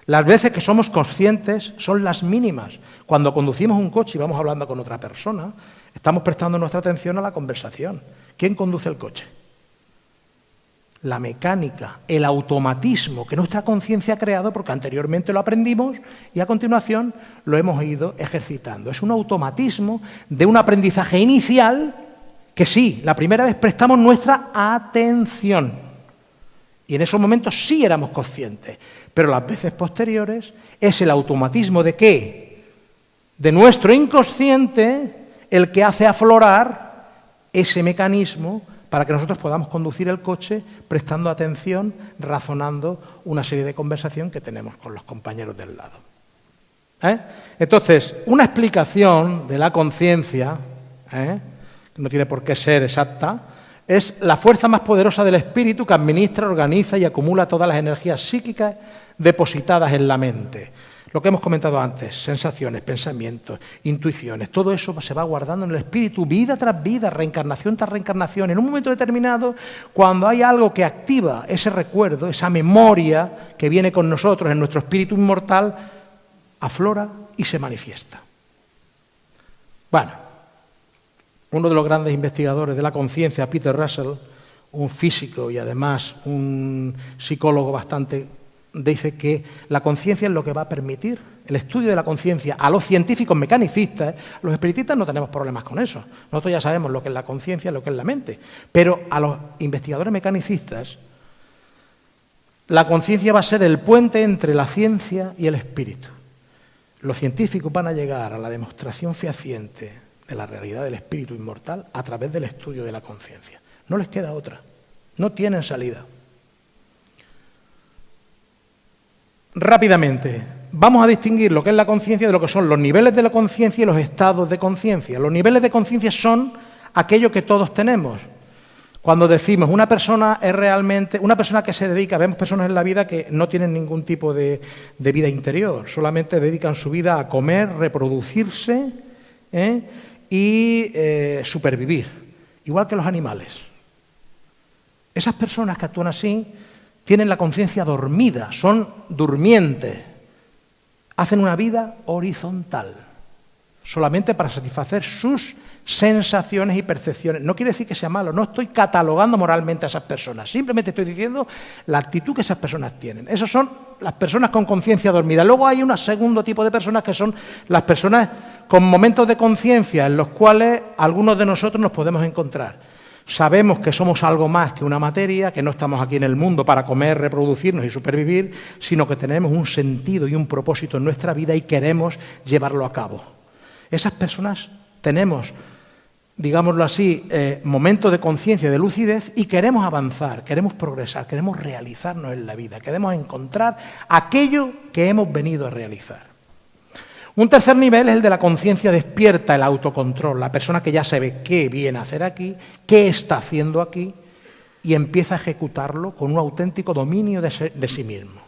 Las veces que somos conscientes son las mínimas. Cuando conducimos un coche y vamos hablando con otra persona, estamos prestando nuestra atención a la conversación. ¿Quién conduce el coche? La mecánica, el automatismo que nuestra conciencia ha creado porque anteriormente lo aprendimos y a continuación lo hemos ido ejercitando. Es un automatismo de un aprendizaje inicial que sí, la primera vez prestamos nuestra atención y en esos momentos sí éramos conscientes, pero las veces posteriores es el automatismo de ¿qué? De nuestro inconsciente el que hace aflorar ese mecanismo para que nosotros podamos conducir el coche prestando atención, razonando una serie de conversación que tenemos con los compañeros del lado. Entonces, una explicación de la conciencia, que no tiene por qué ser exacta, es la fuerza más poderosa del espíritu que administra, organiza y acumula todas las energías psíquicas depositadas en la mente. Lo que hemos comentado antes, sensaciones, pensamientos, intuiciones, todo eso se va guardando en el espíritu, vida tras vida, reencarnación tras reencarnación. En un momento determinado, cuando hay algo que activa ese recuerdo, esa memoria que viene con nosotros en nuestro espíritu inmortal, aflora y se manifiesta. Bueno, uno de los grandes investigadores de la conciencia, Peter Russell, un físico y además un psicólogo bastante, dice que la conciencia es lo que va a permitir el estudio de la conciencia a los científicos mecanicistas. Los espiritistas no tenemos problemas con eso. Nosotros ya sabemos lo que es la conciencia, lo que es la mente. Pero a los investigadores mecanicistas, la conciencia va a ser el puente entre la ciencia y el espíritu. Los científicos van a llegar a la demostración fehaciente de la realidad del espíritu inmortal a través del estudio de la conciencia. No les queda otra. No tienen salida. Rápidamente, vamos a distinguir lo que es la conciencia de lo que son los niveles de la conciencia y los estados de conciencia. Los niveles de conciencia son aquello que todos tenemos. Cuando decimos una persona es realmente, una persona que se dedica, vemos personas en la vida que no tienen ningún tipo de vida interior, solamente dedican su vida a comer, reproducirse y supervivir, igual que los animales. Esas personas que actúan así tienen la conciencia dormida, son durmientes, hacen una vida horizontal, solamente para satisfacer sus sensaciones y percepciones. No quiere decir que sea malo, no estoy catalogando moralmente a esas personas, simplemente estoy diciendo la actitud que esas personas tienen. Esas son las personas con conciencia dormida. Luego hay un segundo tipo de personas que son las personas con momentos de conciencia en los cuales algunos de nosotros nos podemos encontrar. Sabemos que somos algo más que una materia, que no estamos aquí en el mundo para comer, reproducirnos y supervivir, sino que tenemos un sentido y un propósito en nuestra vida y queremos llevarlo a cabo. Esas personas tenemos, digámoslo así, momentos de conciencia, de lucidez y queremos avanzar, queremos progresar, queremos realizarnos en la vida, queremos encontrar aquello que hemos venido a realizar. Un tercer nivel es el de la conciencia despierta, el autocontrol, la persona que ya sabe qué viene a hacer aquí, qué está haciendo aquí y empieza a ejecutarlo con un auténtico dominio de sí mismo.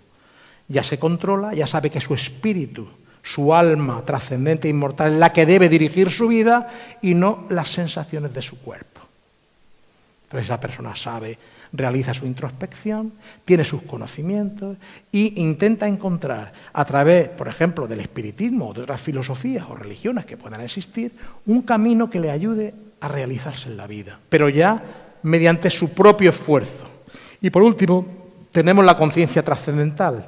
Ya se controla, ya sabe que su espíritu, su alma trascendente e inmortal es la que debe dirigir su vida y no las sensaciones de su cuerpo. Entonces esa persona sabe, realiza su introspección, tiene sus conocimientos e intenta encontrar a través, por ejemplo, del espiritismo o de otras filosofías o religiones que puedan existir, un camino que le ayude a realizarse en la vida, pero ya mediante su propio esfuerzo. Y por último, tenemos la conciencia trascendental.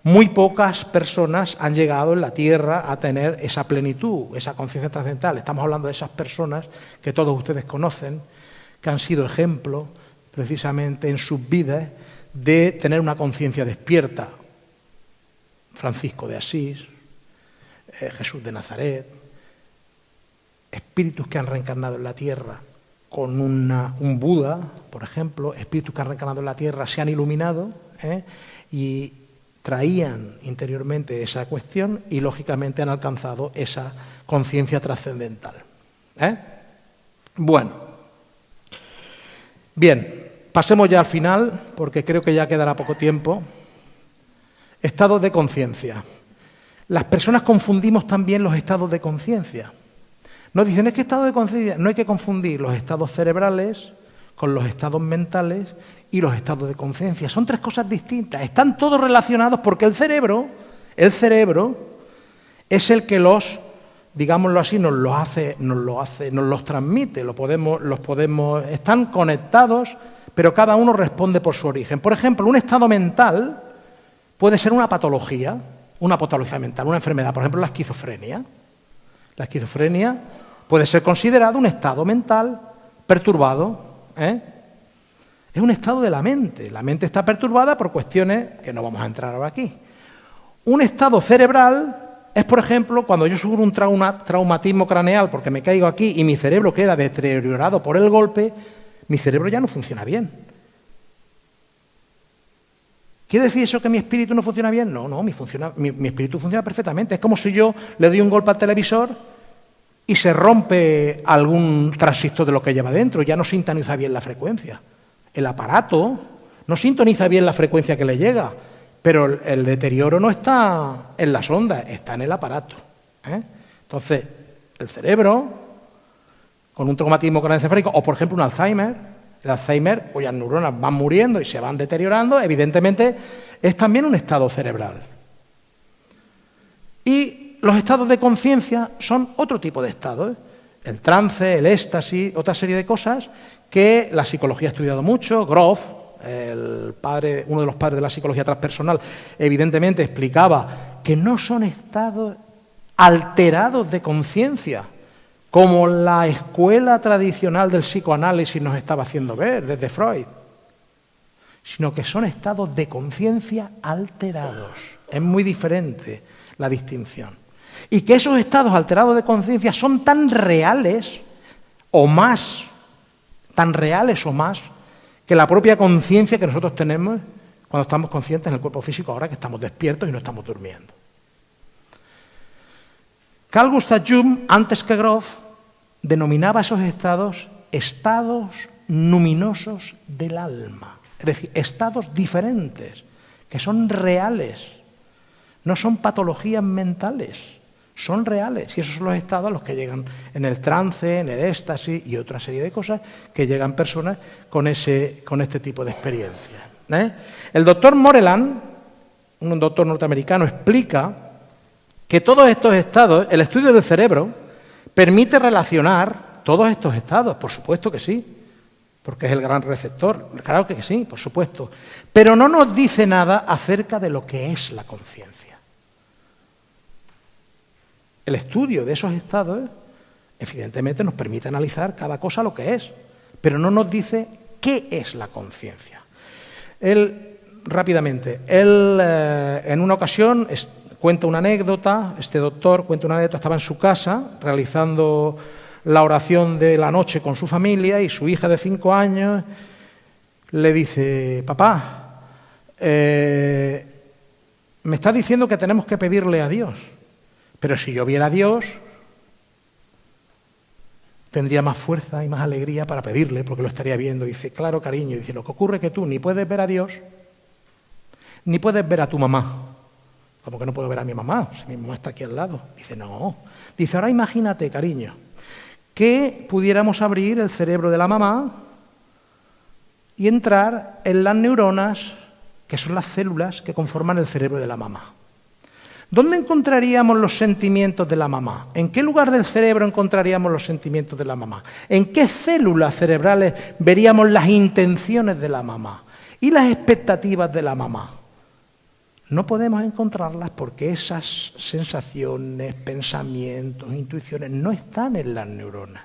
Muy pocas personas han llegado en la Tierra a tener esa plenitud, esa conciencia trascendental. Estamos hablando de esas personas que todos ustedes conocen, que han sido ejemplo precisamente en sus vidas de tener una conciencia despierta. Francisco de Asís, Jesús de Nazaret, espíritus que han reencarnado en la Tierra con un Buda, por ejemplo, espíritus que han reencarnado en la Tierra se han iluminado y traían interiormente esa cuestión y, lógicamente, han alcanzado esa conciencia trascendental. Bueno. Bien, pasemos ya al final, porque creo que ya quedará poco tiempo. Estados de conciencia. Las personas confundimos también los estados de conciencia. Nos dicen, es que estado de conciencia, no hay que confundir los estados cerebrales con los estados mentales y los estados de conciencia. Son tres cosas distintas. Están todos relacionados porque el cerebro es el que los, digámoslo así, nos los transmite, están conectados, pero cada uno responde por su origen. Por ejemplo, un estado mental puede ser una patología mental, una enfermedad, por ejemplo, la esquizofrenia. La esquizofrenia puede ser considerada un estado mental perturbado. Es un estado de la mente. La mente está perturbada por cuestiones que no vamos a entrar ahora aquí. Un estado cerebral es, por ejemplo, cuando yo sufro un traumatismo craneal porque me caigo aquí y mi cerebro queda deteriorado por el golpe, mi cerebro ya no funciona bien. ¿Quiere decir eso que mi espíritu no funciona bien? No, mi espíritu funciona perfectamente. Es como si yo le doy un golpe al televisor y se rompe algún transistor de lo que lleva dentro, ya no sintoniza bien la frecuencia. El aparato no sintoniza bien la frecuencia que le llega, pero el deterioro no está en las ondas, está en el aparato. Entonces, el cerebro, con un traumatismo craneoencefálico, o por ejemplo un Alzheimer, el Alzheimer, cuyas neuronas van muriendo y se van deteriorando, evidentemente es también un estado cerebral. Y los estados de conciencia son otro tipo de estados. El trance, el éxtasis, otra serie de cosas que la psicología ha estudiado mucho. Grof, uno de los padres de la psicología transpersonal, evidentemente explicaba que no son estados alterados de conciencia, como la escuela tradicional del psicoanálisis nos estaba haciendo ver desde Freud, sino que son estados de conciencia alterados. Es muy diferente la distinción. Y que esos estados alterados de conciencia son tan reales o más, que la propia conciencia que nosotros tenemos cuando estamos conscientes en el cuerpo físico, ahora que estamos despiertos y no estamos durmiendo. Carl Gustav Jung, antes que Grof, denominaba esos estados luminosos del alma. Es decir, estados diferentes, que son reales, no son patologías mentales, son reales. Y esos son los estados a los que llegan en el trance, en el éxtasis y otra serie de cosas que llegan personas con este tipo de experiencias. El doctor Moreland, un doctor norteamericano, explica que todos estos estados, el estudio del cerebro, permite relacionar todos estos estados. Por supuesto que sí, porque es el gran receptor. Claro que sí, por supuesto. Pero no nos dice nada acerca de lo que es la conciencia. El estudio de esos estados, evidentemente, nos permite analizar cada cosa lo que es, pero no nos dice qué es la conciencia. Rápidamente, en una ocasión cuenta una anécdota, este doctor cuenta una anécdota, estaba en su casa realizando la oración de la noche con su familia y su hija de 5 años le dice, papá, me está diciendo que tenemos que pedirle a Dios, pero si yo viera a Dios tendría más fuerza y más alegría para pedirle porque lo estaría viendo. Dice, claro, cariño, dice, lo que ocurre es que tú ni puedes ver a Dios ni puedes ver a tu mamá. ¿Cómo que no puedo ver a mi mamá? Si mi mamá está aquí al lado. Dice, no. Dice, ahora imagínate, cariño, que pudiéramos abrir el cerebro de la mamá y entrar en las neuronas, que son las células que conforman el cerebro de la mamá. ¿Dónde encontraríamos los sentimientos de la mamá? ¿En qué lugar del cerebro encontraríamos los sentimientos de la mamá? ¿En qué células cerebrales veríamos las intenciones de la mamá y las expectativas de la mamá? No podemos encontrarlas porque esas sensaciones, pensamientos, intuiciones no están en las neuronas,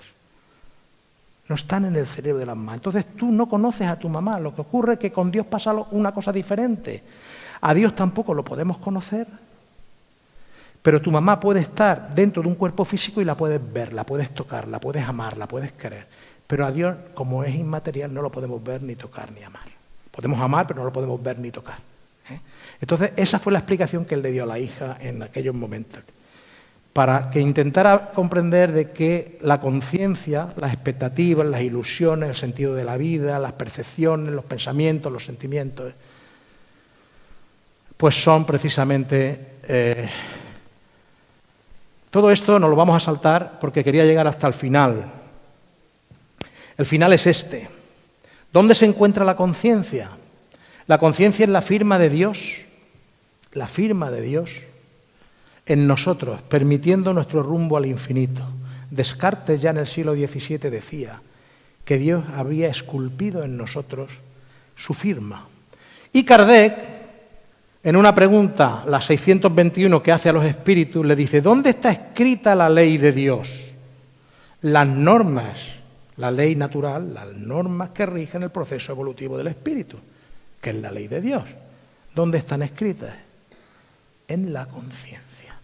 no están en el cerebro de la mamá. Entonces tú no conoces a tu mamá. Lo que ocurre es que con Dios pasa una cosa diferente. A Dios tampoco lo podemos conocer, pero tu mamá puede estar dentro de un cuerpo físico y la puedes ver, la puedes tocar, la puedes amar, la puedes querer. Pero a Dios, como es inmaterial, no lo podemos ver, ni tocar, ni amar. Podemos amar, pero no lo podemos ver ni tocar. Entonces, esa fue la explicación que él le dio a la hija en aquellos momentos, para que intentara comprender de que la conciencia, las expectativas, las ilusiones, el sentido de la vida, las percepciones, los pensamientos, los sentimientos, pues son precisamente... todo esto nos lo vamos a saltar porque quería llegar hasta el final. El final es este. ¿Dónde se encuentra la conciencia? La conciencia es la firma de Dios, en nosotros, permitiendo nuestro rumbo al infinito. Descartes ya en el siglo XVII decía que Dios había esculpido en nosotros su firma. Y Kardec, en una pregunta, la 621 que hace a los espíritus, le dice, ¿dónde está escrita la ley de Dios? Las normas, la ley natural, las normas que rigen el proceso evolutivo del espíritu, que es la ley de Dios. ¿Dónde están escritas? En la conciencia.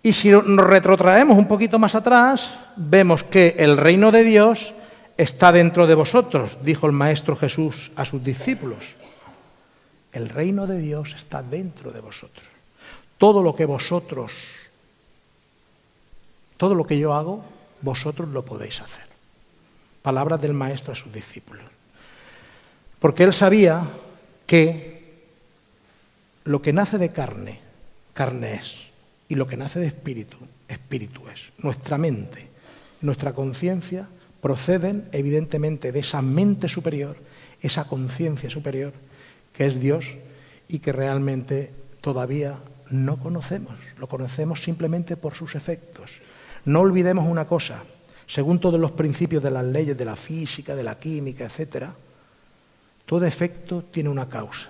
Y si nos retrotraemos un poquito más atrás, vemos que el reino de Dios está dentro de vosotros, dijo el Maestro Jesús a sus discípulos. El reino de Dios está dentro de vosotros. Todo lo que yo hago, vosotros lo podéis hacer. Palabras del Maestro a sus discípulos. Porque él sabía que lo que nace de carne, carne es. Y lo que nace de espíritu, espíritu es. Nuestra mente, nuestra conciencia proceden evidentemente de esa mente superior, esa conciencia superior, que es Dios y que realmente todavía no conocemos. Lo conocemos simplemente por sus efectos. No olvidemos una cosa, según todos los principios de las leyes de la física, de la química, etc., todo efecto tiene una causa.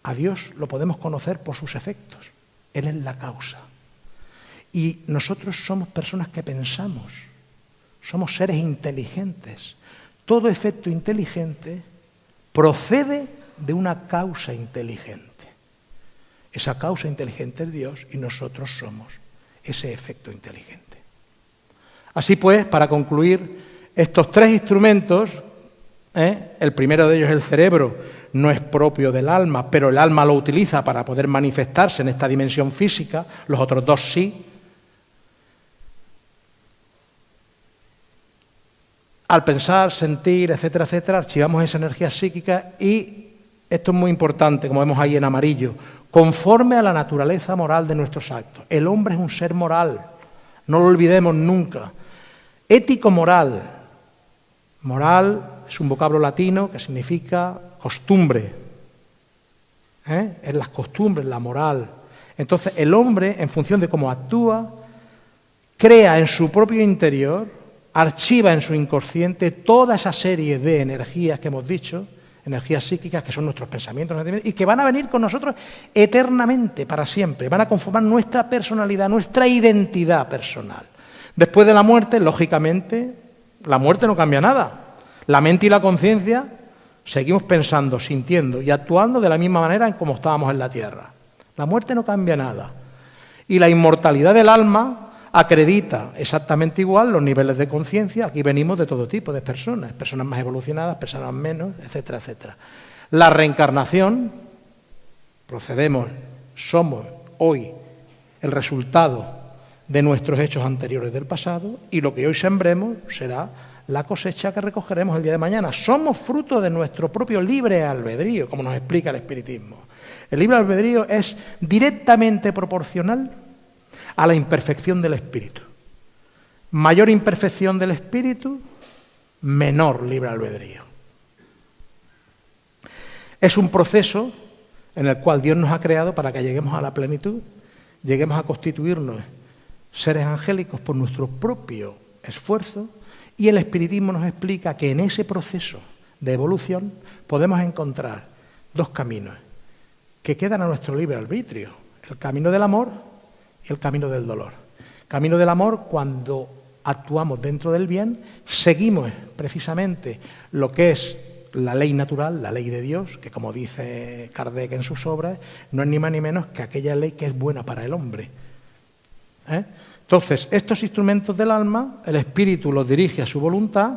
A Dios lo podemos conocer por sus efectos. Él es la causa. Y nosotros somos personas que pensamos, somos seres inteligentes. Todo efecto inteligente procede de una causa inteligente. Esa causa inteligente es Dios y nosotros somos ese efecto inteligente. Así pues, para concluir, estos tres instrumentos, el primero de ellos, el cerebro, no es propio del alma, pero el alma lo utiliza para poder manifestarse en esta dimensión física, los otros dos sí. Al pensar, sentir, etcétera, etcétera, archivamos esa energía psíquica y, esto es muy importante, como vemos ahí en amarillo, conforme a la naturaleza moral de nuestros actos. El hombre es un ser moral, no lo olvidemos nunca. Ético-moral. Moral es un vocablo latino que significa costumbre. Es las costumbres, la moral. Entonces, el hombre, en función de cómo actúa, crea en su propio interior, archiva en su inconsciente toda esa serie de energías que hemos dicho, energías psíquicas que son nuestros pensamientos y que van a venir con nosotros eternamente, para siempre. Van a conformar nuestra personalidad, nuestra identidad personal. Después de la muerte, lógicamente, la muerte no cambia nada. La mente y la conciencia seguimos pensando, sintiendo y actuando de la misma manera en como estábamos en la Tierra. La muerte no cambia nada. Y la inmortalidad del alma acredita exactamente igual los niveles de conciencia. Aquí venimos de todo tipo de personas, personas más evolucionadas, personas menos, etcétera, etcétera. La reencarnación, somos hoy el resultado de nuestros hechos anteriores del pasado y lo que hoy sembremos será la cosecha que recogeremos el día de mañana. Somos fruto de nuestro propio libre albedrío, como nos explica el espiritismo. El libre albedrío es directamente proporcional a la imperfección del espíritu. Mayor imperfección del espíritu, menor libre albedrío. Es un proceso en el cual Dios nos ha creado para que lleguemos a la plenitud, lleguemos a constituirnos seres angélicos por nuestro propio esfuerzo, y el espiritismo nos explica que en ese proceso de evolución podemos encontrar dos caminos que quedan a nuestro libre arbitrio: el camino del amor y el camino del dolor. Camino del amor, cuando actuamos dentro del bien, seguimos precisamente lo que es la ley natural, la ley de Dios, que como dice Kardec en sus obras, no es ni más ni menos que aquella ley que es buena para el hombre. Entonces, estos instrumentos del alma, el espíritu los dirige a su voluntad,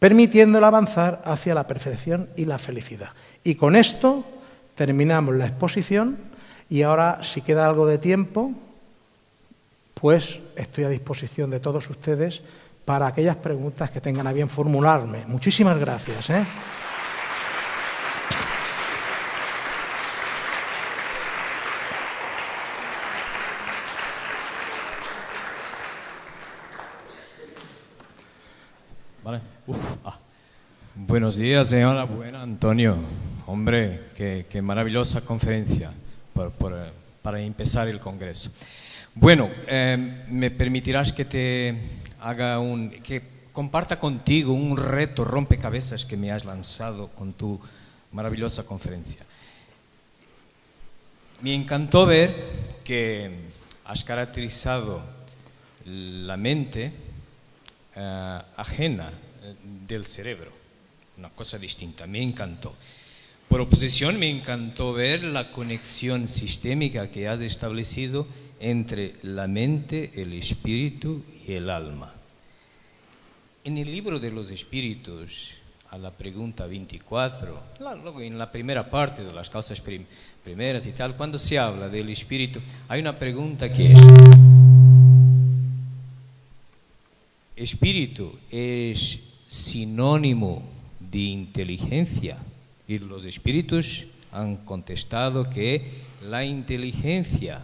permitiéndole avanzar hacia la perfección y la felicidad. Y con esto terminamos la exposición y ahora, si queda algo de tiempo, pues estoy a disposición de todos ustedes para aquellas preguntas que tengan a bien formularme. Muchísimas gracias. Vale. Buenos días, enhorabuena, Antonio. Hombre, qué maravillosa conferencia para empezar el congreso. Bueno, me permitirás que que comparta contigo un reto rompecabezas que me has lanzado con tu maravillosa conferencia. Me encantó ver que has caracterizado la mente ajena del cerebro, una cosa distinta, me encantó. Por oposición, me encantó ver la conexión sistémica que has establecido entre la mente, el espíritu y el alma. En el libro de los espíritus, a la pregunta 24, luego en la primera parte de las causas primeras y tal, cuando se habla del espíritu, hay una pregunta que es: ¿espíritu es sinónimo de inteligencia? Y los espíritus han contestado que la inteligencia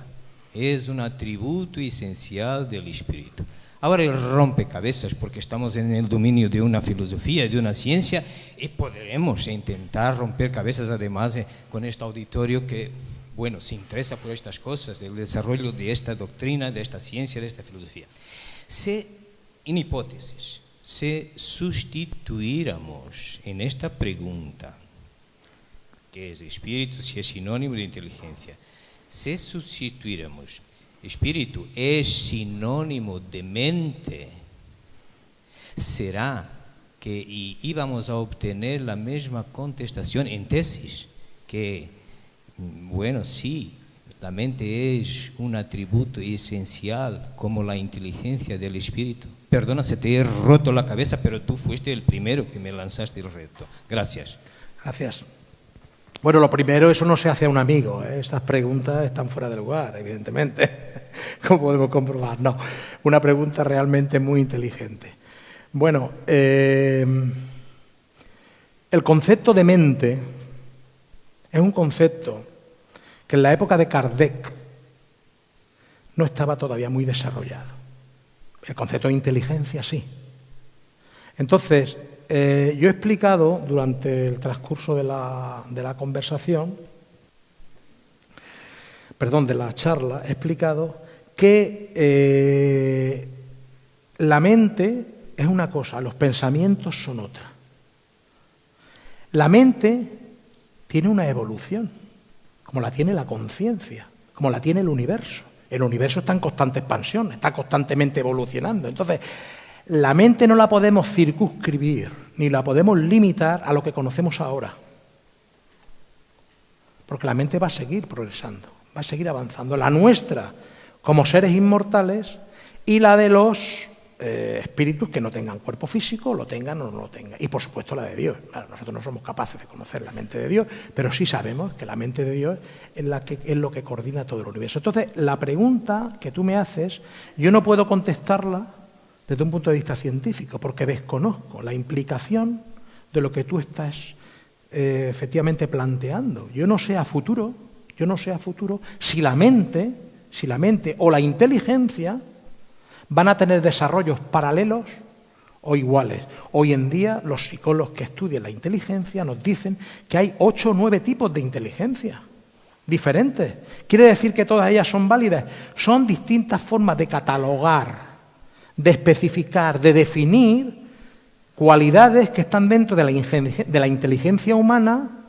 es un atributo esencial del espíritu. Ahora el rompecabezas, porque estamos en el dominio de una filosofía, de una ciencia, y podremos intentar romper cabezas además con este auditorio que, bueno, se interesa por estas cosas, el desarrollo de esta doctrina, de esta ciencia, de esta filosofía. En hipótesis, si sustituíramos en esta pregunta, ¿qué es espíritu? Si es sinónimo de inteligencia. Si sustituíramos, espíritu es sinónimo de mente, ¿será que íbamos a obtener la misma contestación en tesis? Que, bueno, sí, la mente es un atributo esencial como la inteligencia del espíritu. Perdona, se te he roto la cabeza, pero tú fuiste el primero que me lanzaste el reto. Gracias. Gracias. Bueno, lo primero, eso no se hace a un amigo. Estas preguntas están fuera de lugar, evidentemente, como podemos comprobar. No, una pregunta realmente muy inteligente. Bueno, el concepto de mente es un concepto que en la época de Kardec no estaba todavía muy desarrollado. El concepto de inteligencia sí. Entonces, yo he explicado durante el transcurso de la conversación, de la charla, he explicado que la mente es una cosa, los pensamientos son otra. La mente tiene una evolución, como la tiene la conciencia, como la tiene el universo. El universo está en constante expansión, está constantemente evolucionando. Entonces, la mente no la podemos circunscribir, ni la podemos limitar a lo que conocemos ahora. Porque la mente va a seguir progresando, va a seguir avanzando. La nuestra, como seres inmortales, y la de los espíritus que no tengan cuerpo físico, lo tengan o no lo tengan. Y por supuesto la de Dios. Claro, nosotros no somos capaces de conocer la mente de Dios, pero sí sabemos que la mente de Dios es lo que coordina todo el universo. Entonces, la pregunta que tú me haces, yo no puedo contestarla desde un punto de vista científico, porque desconozco la implicación de lo que tú estás efectivamente planteando. Yo no sé a futuro si la mente o la inteligencia van a tener desarrollos paralelos o iguales. Hoy en día los psicólogos que estudian la inteligencia nos dicen que hay 8 o 9 tipos de inteligencia diferentes. ¿Quiere decir que todas ellas son válidas? Son distintas formas de catalogar, de especificar, de definir cualidades que están dentro de la inteligencia humana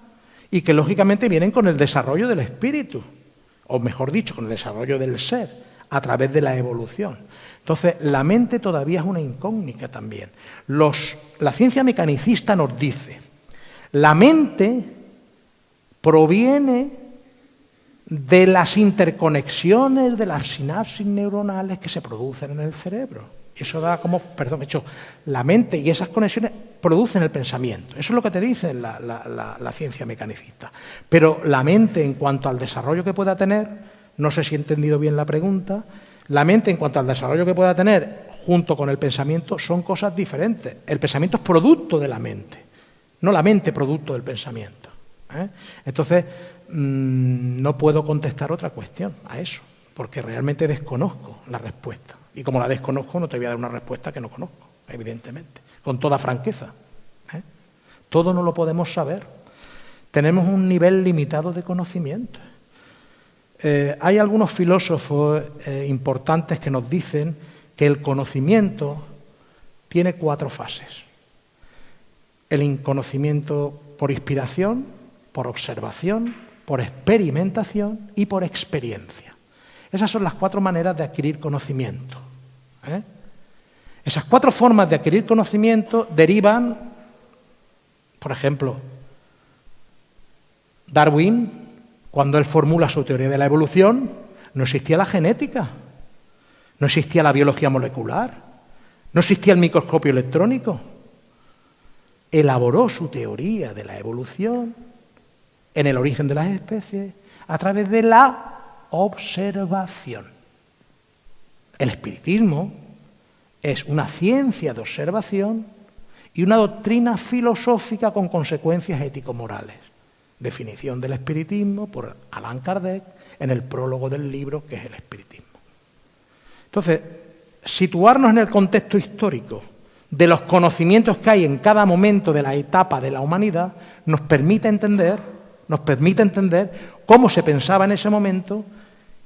y que lógicamente vienen con el desarrollo del espíritu, o mejor dicho, con el desarrollo del ser, a través de la evolución. Entonces, la mente todavía es una incógnita también. La ciencia mecanicista nos dice, la mente proviene de las interconexiones de las sinapsis neuronales que se producen en el cerebro. Eso da como, la mente y esas conexiones producen el pensamiento. Eso es lo que te dice la ciencia mecanicista. Pero la mente, en cuanto al desarrollo que pueda tener, no sé si he entendido bien la pregunta, la mente, en cuanto al desarrollo que pueda tener, junto con el pensamiento, son cosas diferentes. El pensamiento es producto de la mente, no la mente producto del pensamiento. Entonces, no puedo contestar otra cuestión a eso, porque realmente desconozco la respuesta. Y como la desconozco, no te voy a dar una respuesta que no conozco, evidentemente, con toda franqueza. Todo no lo podemos saber. Tenemos un nivel limitado de conocimiento. Hay algunos filósofos importantes que nos dicen que el conocimiento tiene 4 fases. El conocimiento por inspiración, por observación, por experimentación y por experiencia. Esas son las 4 maneras de adquirir conocimiento. Esas 4 formas de adquirir conocimiento derivan, por ejemplo, Darwin, cuando él formula su teoría de la evolución, no existía la genética, no existía la biología molecular, no existía el microscopio electrónico. Elaboró su teoría de la evolución en el origen de las especies a través de la observación. El espiritismo es una ciencia de observación y una doctrina filosófica con consecuencias ético-morales. Definición del espiritismo por Allan Kardec en el prólogo del libro que es el espiritismo. Entonces, situarnos en el contexto histórico de los conocimientos que hay en cada momento de la etapa de la humanidad nos permite entender cómo se pensaba en ese momento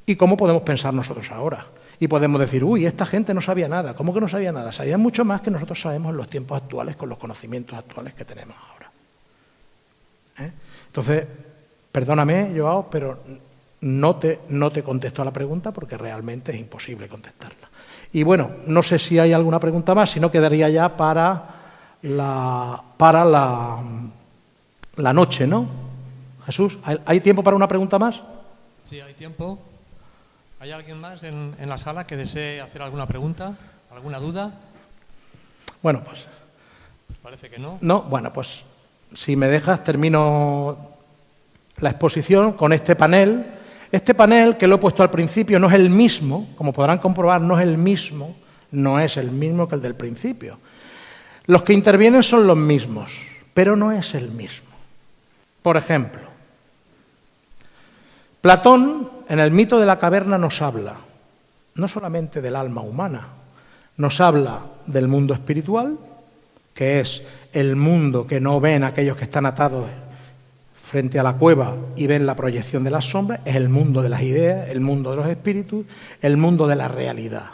y cómo podemos pensar nosotros ahora. Y podemos decir, uy, esta gente no sabía nada. ¿Cómo que no sabía nada? Sabían mucho más que nosotros sabemos en los tiempos actuales con los conocimientos actuales que tenemos ahora. Entonces, perdóname, Joao, pero no te contesto a la pregunta porque realmente es imposible contestarla. Y bueno, no sé si hay alguna pregunta más, si no quedaría ya para la noche, ¿no? Jesús, ¿hay tiempo para una pregunta más? Sí, hay tiempo. ¿Hay alguien más en la sala que desee hacer alguna pregunta, alguna duda? Bueno, pues parece que no. No, bueno, pues si me dejas termino la exposición con este panel. Este panel que lo he puesto al principio no es el mismo, como podrán comprobar, no es el mismo que el del principio. Los que intervienen son los mismos, pero no es el mismo. Por ejemplo, Platón, en el mito de la caverna, nos habla no solamente del alma humana, nos habla del mundo espiritual, que es el mundo que no ven aquellos que están atados frente a la cueva y ven la proyección de las sombras, es el mundo de las ideas, el mundo de los espíritus, el mundo de la realidad.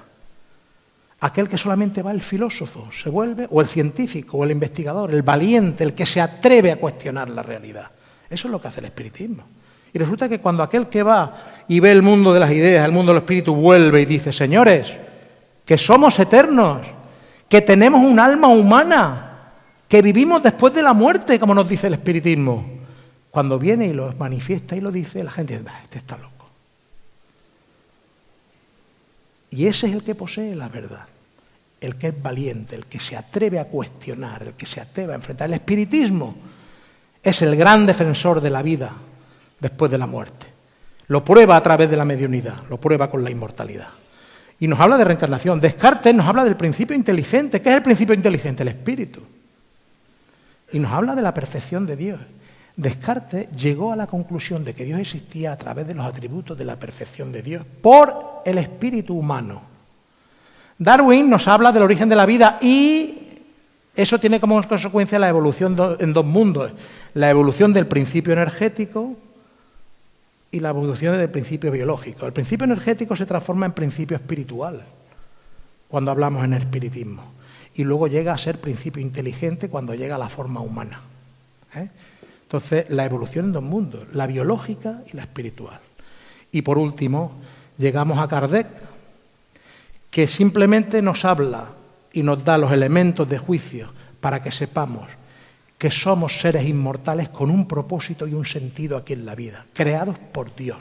Aquel que solamente va el filósofo, se vuelve, o el científico, o el investigador, el valiente, el que se atreve a cuestionar la realidad. Eso es lo que hace el espiritismo. Y resulta que cuando aquel que va y ve el mundo de las ideas, el mundo del espíritu, vuelve y dice, señores, que somos eternos, que tenemos un alma humana, que vivimos después de la muerte, como nos dice el espiritismo. Cuando viene y lo manifiesta y lo dice, la gente dice, este está loco. Y ese es el que posee la verdad, el que es valiente, el que se atreve a cuestionar, el que se atreve a enfrentar. El espiritismo es el gran defensor de la vida después de la muerte. Lo prueba a través de la mediunidad, lo prueba con la inmortalidad. Y nos habla de reencarnación. Descartes nos habla del principio inteligente. ¿Qué es el principio inteligente? El espíritu. Y nos habla de la perfección de Dios. Descartes llegó a la conclusión de que Dios existía a través de los atributos de la perfección de Dios por el espíritu humano. Darwin nos habla del origen de la vida y eso tiene como consecuencia la evolución en 2 mundos. La evolución del principio energético y la evolución del principio biológico. El principio energético se transforma en principio espiritual cuando hablamos en el espiritismo y luego llega a ser principio inteligente cuando llega a la forma humana. Entonces, la evolución en 2 mundos, la biológica y la espiritual. Y por último, llegamos a Kardec, que simplemente nos habla y nos da los elementos de juicio para que sepamos que somos seres inmortales con un propósito y un sentido aquí en la vida, creados por Dios,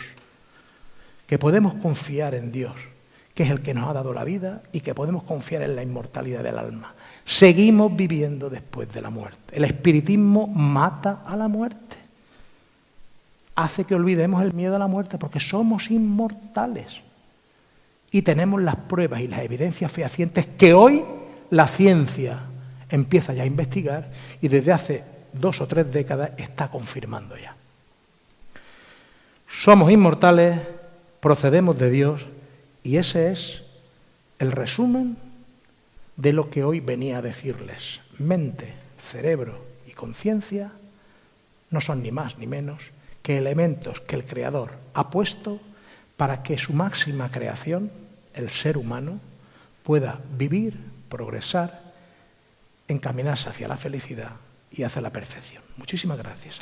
que podemos confiar en Dios, que es el que nos ha dado la vida y que podemos confiar en la inmortalidad del alma. Seguimos viviendo después de la muerte. El espiritismo mata a la muerte. Hace que olvidemos el miedo a la muerte porque somos inmortales. Y tenemos las pruebas y las evidencias fehacientes que hoy la ciencia empieza ya a investigar y desde hace 2 o 3 décadas está confirmando ya. Somos inmortales, procedemos de Dios y ese es el resumen de lo que hoy venía a decirles. Mente, cerebro y conciencia no son ni más ni menos que elementos que el Creador ha puesto para que su máxima creación, el ser humano, pueda vivir, progresar, encaminarse hacia la felicidad y hacia la perfección. Muchísimas gracias.